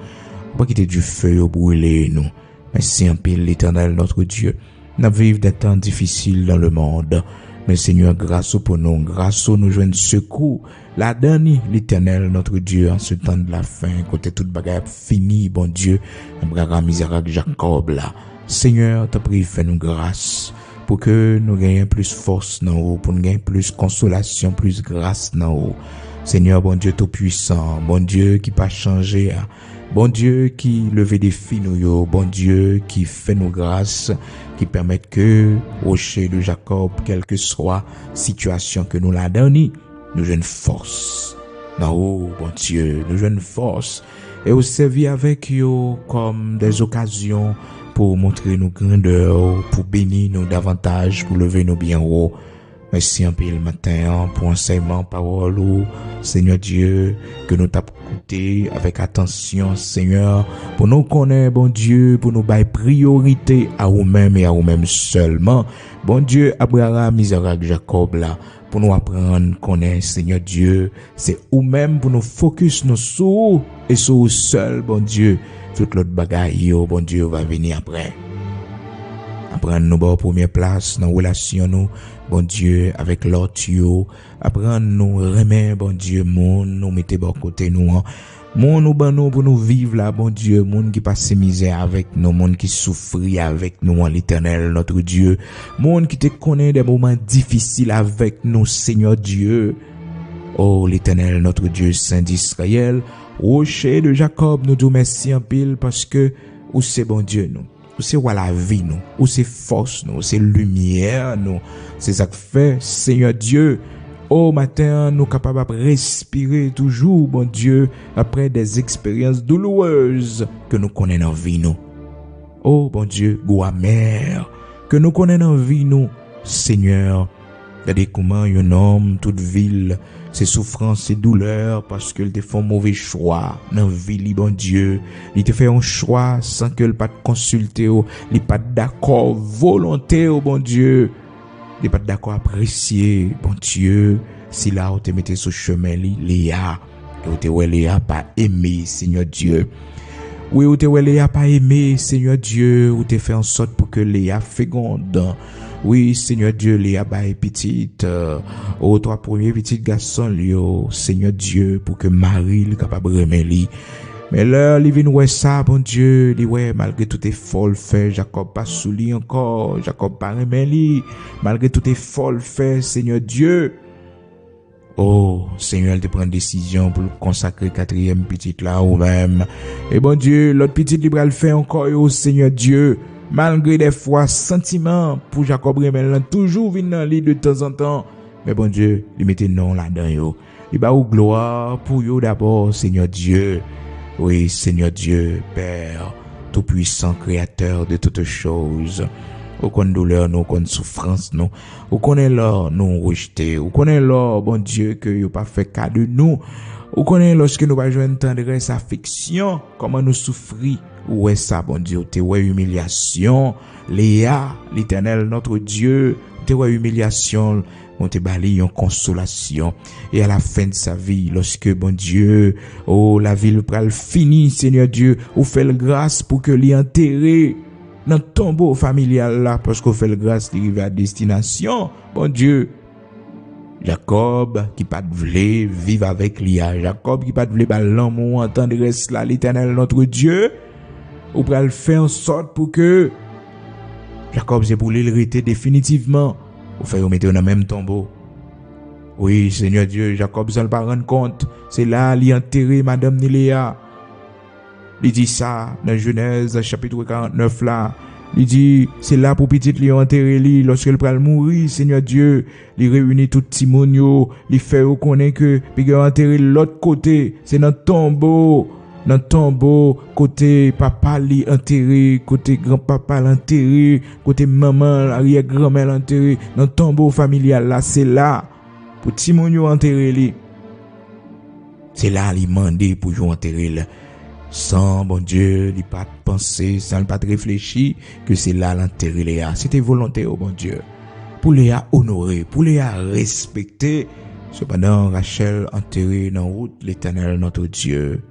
Vous pas quitter du feu, yo, brûler, nous. Merci en pile, l'Éternel, notre Dieu. Nous vivons des temps difficiles dans le monde. Mais Seigneur, grâce pour nous, grâce à nous joindre secours. La dernière, l'Éternel, notre Dieu, en ce temps de la fin, côté toute bagarre fini, bon Dieu, un bras misérable Jacob là. Seigneur, te prie, fais-nous grâce pour que nous gagnions plus force dans haut, pour nous gagner plus consolation, plus grâce dans haut. Seigneur, bon Dieu tout puissant, bon Dieu qui pas changé, bon Dieu qui levait des filles nous, bon Dieu qui fait nos grâces, qui permettent que, rocher de Jacob, quelle que soit situation que nous la donnons, nous jouons force. Non, oh, bon Dieu, nous jouons force. Et vous servez avec eux comme des occasions pour montrer nos grandeurs, pour bénir nous davantage, pour lever nos bien haut. Merci un peu le matin pour enseignement, parole, Seigneur Dieu, que nous t'avons écouté avec attention, Seigneur, pour nous connaître, bon Dieu, pour nous bailler priorité à nous-mêmes et à nous-mêmes seulement. Bon Dieu, Abraham, Isaac, Jacob, là, pour nous apprendre, connaître, Seigneur Dieu, c'est nous-mêmes pour nous focus nous sur et sur seul, bon Dieu. Toute l'autre bagaille, bon Dieu, va venir après. Apprendre nous à première place dans la relation nous, bon Dieu, avec l'autre, apprendre nous remettre, bon Dieu, nous mettez bon côté nous, nous pour nous vivre là, bon Dieu, monde qui passe misère avec nous, monde qui souffre avec nous, l'Éternel, notre Dieu, monde qui te connaît des moments difficiles avec nous, Seigneur Dieu. Oh, l'Éternel, notre Dieu, Saint d'Israël, rocher de Jacob, nous te remercions en pile parce que, où c'est bon Dieu, nous. Où c'est la vie, nous. Où c'est force, nous. C'est lumière, nous. C'est ça que fait, Seigneur Dieu. Oh, matin, nous capables de respirer toujours, bon Dieu, après des expériences douloureuses que nous connaissons dans la vie, nous. Oh, bon Dieu, goût amer, que nous connaissons dans la vie, nous, Seigneur. Regardez comment un homme, toute ville, ses souffrances, ses douleurs, parce qu'il te fait un mauvais choix dans la vie, bon Dieu. Il te fait un choix sans qu'il pas te consulter, il pas d'accord, volontaire, bon Dieu. Il pas d'accord apprécier, bon Dieu. Si là, on te mettait sur chemin, Léa, ou te ouais Léa pas aimé, Seigneur Dieu. Oui, ou te ouais Léa pas aimé, Seigneur Dieu, ou te fait en sorte pour que Léa féconde. Oui, Seigneur Dieu, Léa baille petite, aux trois premiers petits garçons, Seigneur Dieu, pour que Marie le capable de remettre. Mais là, il vient ouais ça, bon Dieu, il ouais, malgré tout effort fait, Jacob pas sous lui encore, Jacob pas remettre, malgré tout effort fait, Seigneur Dieu. Oh, Seigneur, il te prend décision pour consacrer quatrième petite là, ou même. Et bon Dieu, l'autre petite libre le fait encore, Seigneur Dieu. Malgré des fois, sentiments pour Jacob Remel, toujours vient dans l'île de temps en temps. Mais bon Dieu, il mettait non là-dedans, yo. Il bat ou gloire pour yo d'abord, Seigneur Dieu. Oui, Seigneur Dieu, Père, tout-puissant, créateur de toutes choses. Aucune douleur, nous, aucune souffrance, nous. Aucune là, nous rejeter. Aucune là, bon Dieu, que yo pas fait cas de nous. Aucune lorsque nous va joindre tendresse, affection, comment nous souffrir. Ouais ça, bon Dieu, t'es ouais humiliation, Léa, l'Éternel, notre Dieu, t'es ouais humiliation, on te balaye en consolation. Et à la fin de sa vie, lorsque, bon Dieu, oh, la ville pral fini, Seigneur Dieu, ou fait le grâce pour que l'y enterrer dans le tombeau familial là, parce qu'on fait le grâce d'arriver à destination, bon Dieu. Jacob, qui pas de vle, vivre avec Léa. Jacob, qui pas de vle, l'amour, entendre reste là, l'Éternel, notre Dieu. Ou pral faire en sorte pour que Jacob c'est pour l'hériter définitivement. Ou faire mettre dans le même tombeau. Oui, Seigneur Dieu, Jacob s'en pas rendre compte. C'est là, il enterré Madame Néléa. Il dit ça dans Genèse chapitre 49 là. Il dit, c'est là pour petite li enterré li, lorsque le pral mourir, Seigneur Dieu, il réunit tout Timon yo, il fait reconnaître que, puis il enterré l'autre côté, c'est dans le tombeau. Dans le tombeau, côté papa li enterré, côté grand-papa l'enterré, côté maman, arrière-grand-mère l'enterré, dans le tombeau familial là, c'est là, pour Timon yo enterré li. C'est là, il mandé pour jou enterré là. Sans, bon Dieu, il pas penser, sans pas réfléchir, que c'est là l'enterré Léa. C'était volontaire, bon Dieu. Pour Léa honorer, pour Léa respecter. Cependant, Rachel enterré dans la route, l'Éternel, notre Dieu.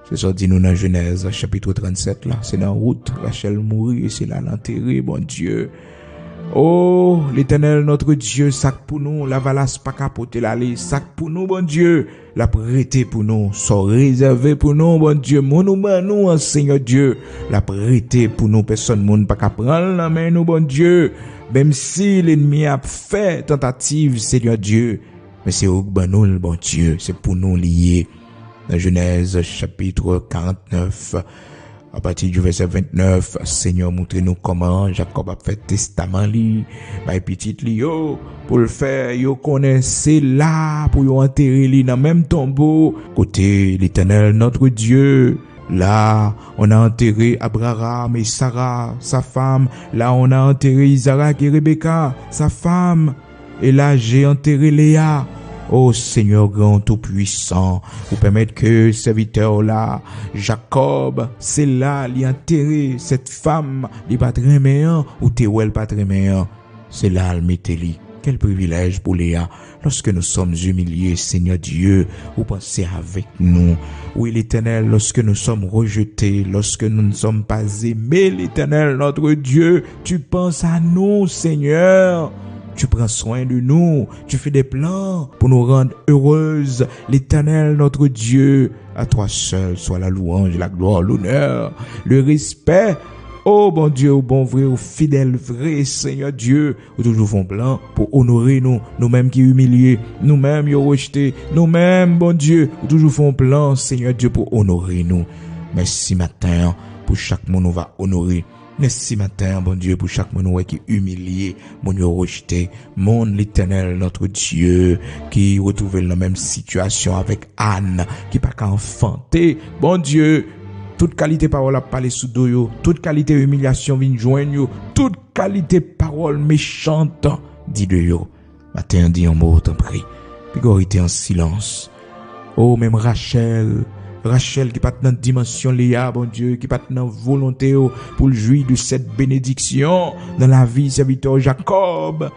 C'est ça dit nous dans Genèse, chapitre 37, là. C'est dans la route, Rachel mourit, et c'est là l'enterré, bon Dieu. Oh, l'Éternel, notre Dieu, sac pour nous, la valasse pas capoter l'aller, sac pour nous, bon Dieu, la prêté pour nous, sont réservé pour nous, bon Dieu, nous, Seigneur Dieu, la prêté pour nous, personne, monde pas qu'à prendre la main, nous, bon Dieu, même si l'ennemi a fait tentative, Seigneur Dieu, mais c'est au nous, bon Dieu, c'est pour nous lier. Dans Genèse, chapitre 49, à partir du verset 29, Seigneur, montrez-nous comment Jacob a fait testament li, by petit li yo, pour le faire, yo connaissez là, pour yo enterrer li dans même tombeau, côté l'Éternel, notre Dieu. Là, on a enterré Abraham et Sarah, sa femme. Là, on a enterré Isaac et Rebecca, sa femme. Et là, j'ai enterré Léa. Ô Seigneur grand tout-puissant, vous permettre que serviteur-là, Jacob, c'est là, il a enterré cette femme, il pas très meilleur, ou t'es ou elle pas très meilleur. C'est là, le mettez-li. Quel privilège pour Léa. Lorsque nous sommes humiliés, Seigneur Dieu, vous pensez avec nous. Oui, l'Éternel, lorsque nous sommes rejetés, lorsque nous ne sommes pas aimés, l'Éternel, notre Dieu, tu penses à nous, Seigneur. Tu prends soin de nous, tu fais des plans pour nous rendre heureuses. L'Éternel, notre Dieu, à toi seul soit la louange, la gloire, l'honneur, le respect. Oh bon Dieu, oh bon vrai, oh fidèle vrai, Seigneur Dieu, nous toujours font plan pour honorer nous, nous-mêmes qui humiliés, nous-mêmes qui rejetés, nous-mêmes, bon Dieu, nous toujours font plan, Seigneur Dieu, pour honorer nous. Merci matin, pour chaque monde nous va honorer. Merci matin, bon Dieu, pour chaque monde qui est humilié, mon Dieu rejeté, mon l'Éternel, notre Dieu, qui retrouve la même situation avec Anne, qui pas qu'à enfanter, bon Dieu, toute qualité parole a parlé sous doyo, toute qualité humiliation vient joindre yo, toute qualité parole méchante dit de yo. Matin dit en mot t'en prie. Puis en silence. Oh même Rachel qui pas dans dimension Léa, bon Dieu, qui pas dans volonté pour le jouir de cette bénédiction dans la vie serviteur Jacob.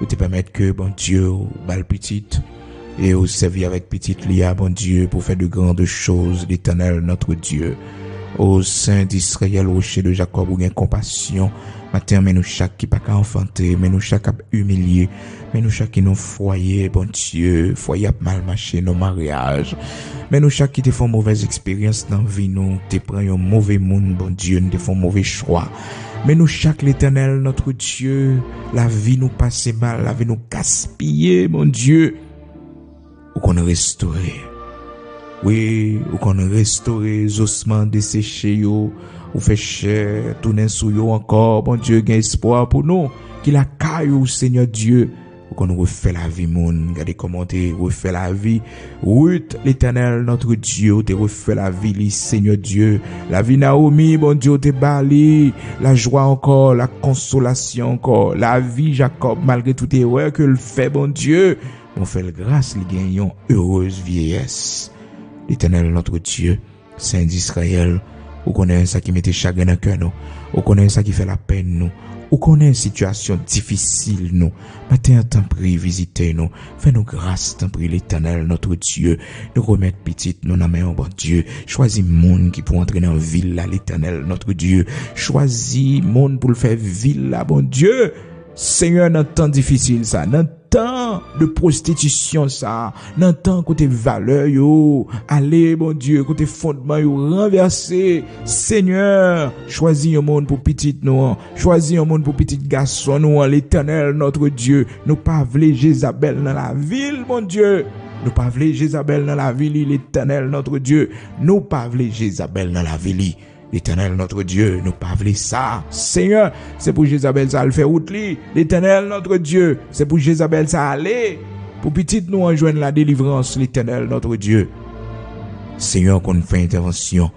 Vous te permettre que bon Dieu, balle petite et au servir avec petite Léa, bon Dieu, pour faire de grandes choses, l'Éternel notre Dieu. Ô Saint d'Israël, rocher de Jacob, ou bien compassion. Matin, mais nous chaque qui pas qu'à enfanter, mais nous chaque à humilier, mais nous chaque qui nous foyer, bon Dieu, foyer à mal marché, nos mariages. Mais nous chaque qui te font mauvaise expérience dans la vie, nous te prend un mauvais monde, bon Dieu, nous te font mauvais choix. Mais nous chaque l'Éternel, notre Dieu, la vie nous passe mal, la vie nous gaspille, mon Dieu. Ou qu'on restaurer. Oui, ou qu'on restaurer les ossements desséchés yo, ou fait chair, tourner sous yo encore, bon Dieu, gain espoir pour nous, qu'il a caillou, Seigneur Dieu, ou qu'on refait la vie, mon, regardez comment t'es refait la vie, Ruth, l'Éternel, notre Dieu, t'es refait la vie, Seigneur Dieu, la vie Naomi, bon Dieu, t'es bali, la joie encore, la consolation encore, la vie Jacob, malgré tout erreur que le fait, bon Dieu, on fait le grâce, les gagnons, heureuse vieillesse. L'Éternel, notre Dieu, Saint d'Israël, ou connaît ça qui mettait chagrin dans le cœur, nous, ou connaît ça qui fait la peine, nous, ou connaît une situation difficile, nous, matin, t'en prie, visitez nous, fais-nous grâce, t'en prie, l'Éternel, notre Dieu, nous remettre petite, nous, main, bon Dieu, choisis monde qui pour entrer dans la ville, là, l'Éternel, notre Dieu, choisis monde pour le faire ville, là, bon Dieu, Seigneur, dans temps difficile, ça, dans temps de prostitution, ça, dans temps côté valeur, yo, allez, bon Dieu, côté fondement, yo, renversé, Seigneur, choisis un monde pour petit nous, choisis un monde pour petit garçon, nous, l'Éternel, notre Dieu, nous pas v'lé Jézabel dans la ville, mon Dieu, nous pas v'lé Jézabel dans la ville, l'Éternel, notre Dieu, nous pas v'lé Jézabel dans la ville. L'Éternel, notre Dieu, nous pas voulu ça. Seigneur, c'est pour Jézabel ça le fait route li. L'Éternel, notre Dieu, c'est pour Jézabel ça aller. Pour petite nous enjoindre la délivrance, l'Éternel, notre Dieu. Seigneur, qu'on fait intervention.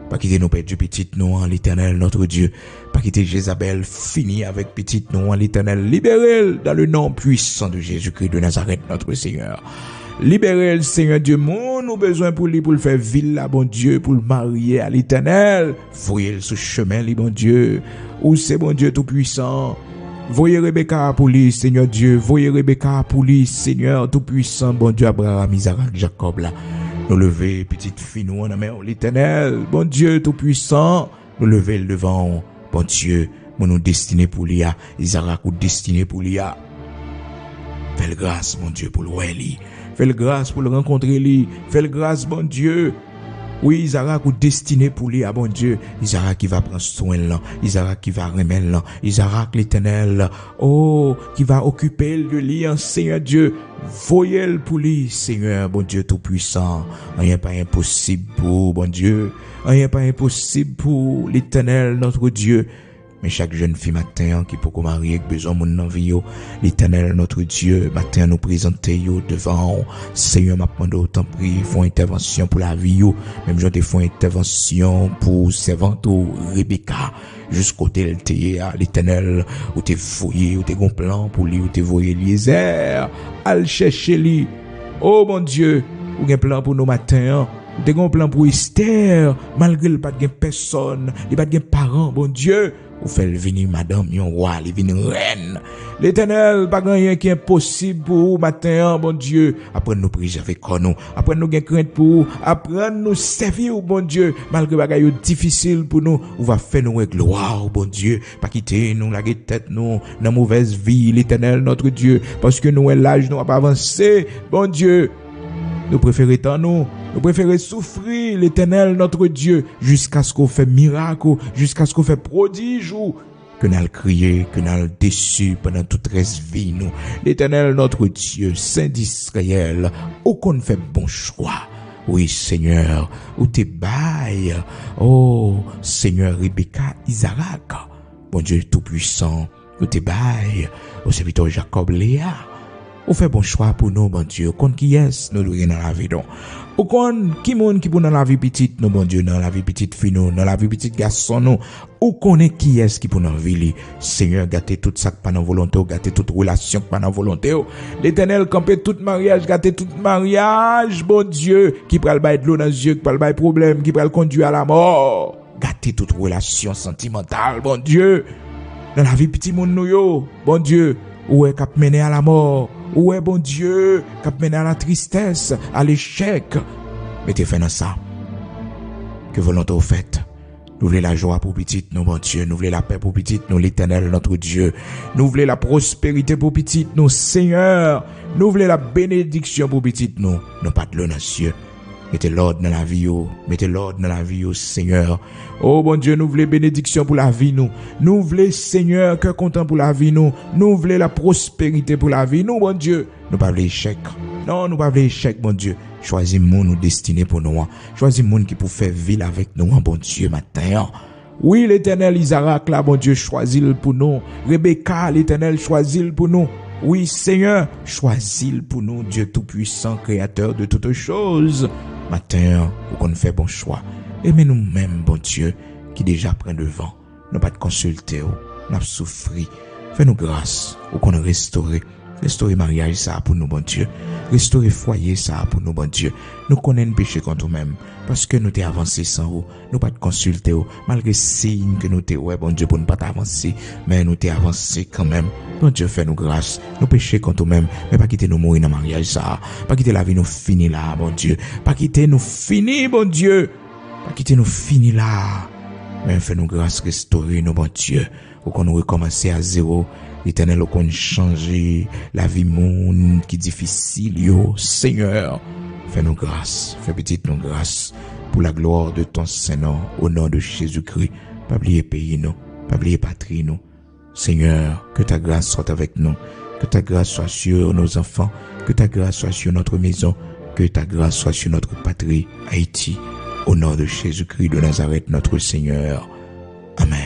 Pas quitter nos pères du petite nous en l'Éternel, notre Dieu. Pas quitter Jézabel, fini avec petite nous en l'Éternel. Libérez-le dans le nom puissant de Jésus-Christ de Nazareth, notre Seigneur. Libérez le Seigneur Dieu, mon nous besoin pour lui, pour le faire ville là, bon Dieu, pour le marier à l'Éternel. Voyez ce chemin, li, bon Dieu, où c'est bon Dieu tout puissant. Voyez Rebecca pour lui, Seigneur Dieu. Voyez Rebecca pour lui, Seigneur tout puissant, bon Dieu, Abraham, Isaac, Jacob là. Nous lever, petite fille, nous en amène l'Éternel, bon Dieu tout puissant. Nous lever le devant, bon Dieu, mon nous destiné pour lui, Isaac ou destiné pour lui. Fais grâce, mon Dieu, pour le lui. Fais grâce pour le rencontrer lui. Fais grâce, bon Dieu. Oui, Isaac ou destiné pour lui, bon Dieu. Isaac qui va prendre soin là. Isaac qui va remettre là. Isaac l'Éternel. Oh, qui va occuper de lui, Seigneur Dieu. Voyez-le pour lui, Seigneur, bon Dieu tout puissant. Rien pas impossible pour, bon Dieu. Rien pas impossible pour l'Éternel, notre Dieu. mais chaque jeune fille matin qui peut marier avec besoin mon envie yo, l'Éternel notre Dieu, matin nous présenter yo devant Seigneur m'a demandé autant prier, font intervention pour la vie yo, même j'en font intervention pour servante Rebecca jusqu'au tel à l'Éternel où t'es fouillé, où t'es gon plan pour lui, où t'es voyé Eliezer, al chercher lui. Oh mon Dieu, ou gen plan pour nous matin, ou t'es gon plan pour Esther, malgré le pas de personne, il pas de parents, bon Dieu. Ou fait venir madame, yon roi, il venir reine. L'Éternel, pas rien qui est impossible pour vous matin, bon Dieu. Après nous préserver comme nous. Après nous gen crainte pour vous. Après nous servir, bon Dieu. Malgré bagay difficile pour nous. Ou va faire nous avec gloire, bon Dieu. Pas quitter nous, la tête nous, dans mauvaise vie, l'Éternel, notre Dieu. Parce que nous, l'âge, nous, pas avancer, bon Dieu. Nous préférons tant nous préférons souffrir l'Éternel notre Dieu jusqu'à ce qu'on fait miracle, jusqu'à ce qu'on fait prodige ou que nous crier, que nous déçu pendant toute reste vie nous. L'Éternel notre Dieu, Saint d'Israël, où qu'on fait bon choix. Oui, Seigneur, où t'es bail. Oh, Seigneur Rebecca Isaac, bon Dieu tout-puissant, où t'es bail. Au serviteur Jacob Léa. Ou fait bon choix pour nous, bon Dieu. Qu'on qui est, nous devons dans la vie, donc. Ou qu'on, qui monde qui pour dans la vie petite, nous, bon Dieu, dans la vie petite fille, nous, dans la vie petite garçon, nous. Ou qu'on est qui est qui pour dans la vie, Seigneur, gâtez tout ça qui pas dans volonté, gâtez toute relation qui pas dans volonté, l'Éternel, camper tout mariage, gâtez tout mariage, bon Dieu, qui pral bailler de l'eau dans les yeux, qui pral bailler problème, qui pral conduire à la mort. Gâtez toute relation sentimentale, bon Dieu. Dans la vie petit monde, nous, yo, bon Dieu, où est cap mené à la mort. Où est bon Dieu, cap mené à la tristesse, à l'échec. Mettez fin dans ça. Que volonté au fait. Nous voulons la joie pour petite, nous, bon Dieu. Nous voulons la paix pour petite, nous, l'Éternel, notre Dieu. Nous voulons la prospérité pour petite, nous, Seigneur. Nous voulons la bénédiction pour petite, nous. Nous pas de l'eau dans les cieux. Mettez l'ordre dans la vie, mettez l'ordre dans la vie, Seigneur. Oh, bon Dieu, nous voulons bénédiction pour la vie, nous. Nous voulons, Seigneur, cœur content pour la vie, nous. Nous voulons la prospérité pour la vie, nous, bon Dieu. Nous pas voulons échec. Non, nous pas voulons échec, bon Dieu. Choisis mon nous destiné pour nous. Choisis mon qui pour faire ville avec nous, bon Dieu, matin. Oui, l'Éternel Isaac, là, bon Dieu, choisis-le pour nous. Rebecca, l'Éternel, choisis-le pour nous. Oui, Seigneur, choisis-le pour nous, Dieu tout-puissant, créateur de toutes choses. Matin, pour qu'on fait bon choix. Aimez nous-mêmes, bon Dieu, qui déjà prend devant. Nous pas de consulter, nous avons souffert. Fais-nous grâce, ou qu'on restaurer mariage, ça pour nous, bon Dieu. Restaurer foyer, ça pour nous, bon Dieu. Nous connaissons péché contre nous-mêmes, parce que nous t'es avancé sans vous. Nous pas de consulter, malgré signe que nous t'es, ouais, bon Dieu, pour ne pas t'avancer, mais nous t'es avancé quand même. Bon Dieu, fais-nous grâce. Nous péchons contre nous-mêmes, mais pas quitter nous mourir dans le mariage, ça. Pas quitter la vie nous finir là, bon Dieu. Pas quitter nous finir, bon Dieu. Pas quitter nous finir là. Mais fais-nous grâce, restaurer nous, bon Dieu. Ou qu'on nous recommence à zéro. L'Éternel, ou qu'on change la vie monde qui est difficile, yo. Seigneur, fais-nous grâce. Fais petite nous grâce. Pour la gloire de ton Saint-Nom, au nom de Jésus-Christ. Pas oublier pays nous. Pas oublier patrie nous. Seigneur, que ta grâce soit avec nous, que ta grâce soit sur nos enfants, que ta grâce soit sur notre maison, que ta grâce soit sur notre patrie, Haïti, au nom de Jésus-Christ de Nazareth, notre Seigneur. Amen.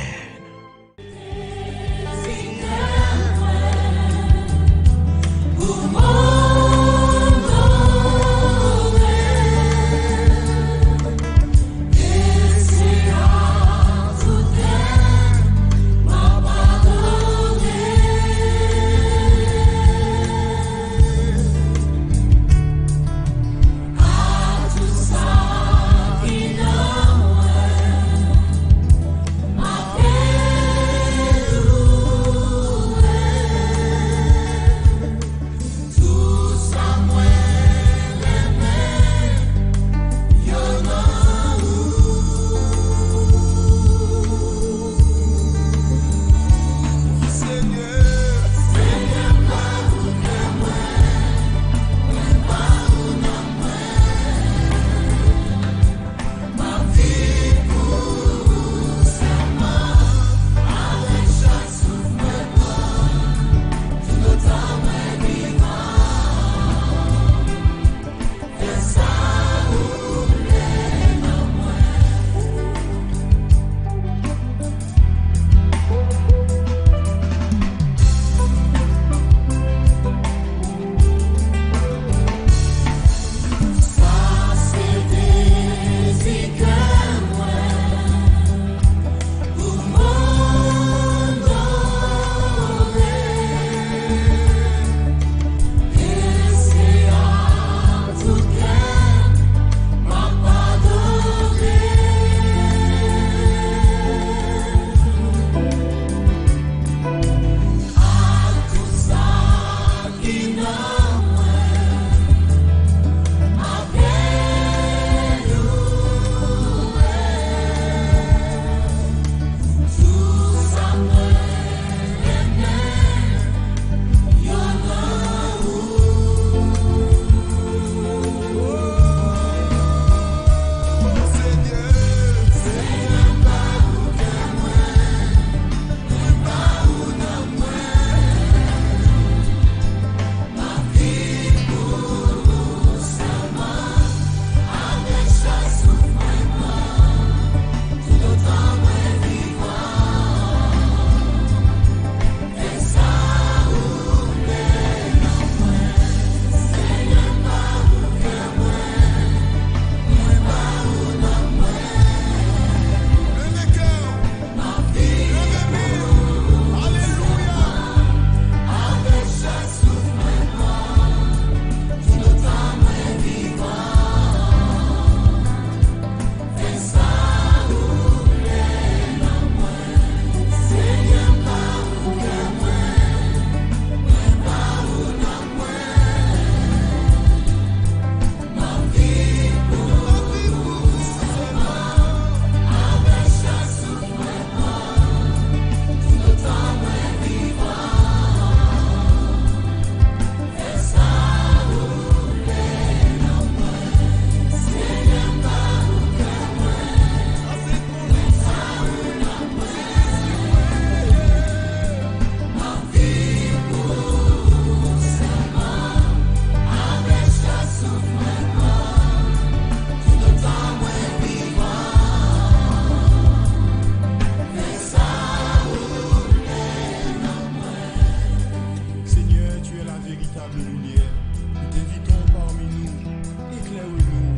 véritable lumière. Nous t'invitons parmi nous, éclaire-nous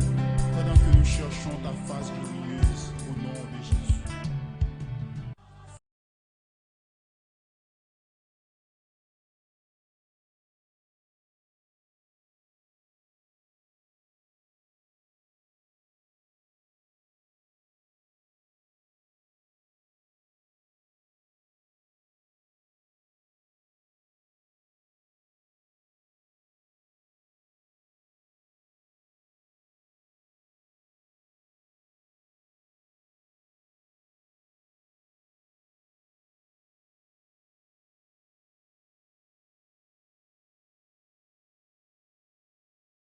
pendant que nous cherchons ta face glorieuse.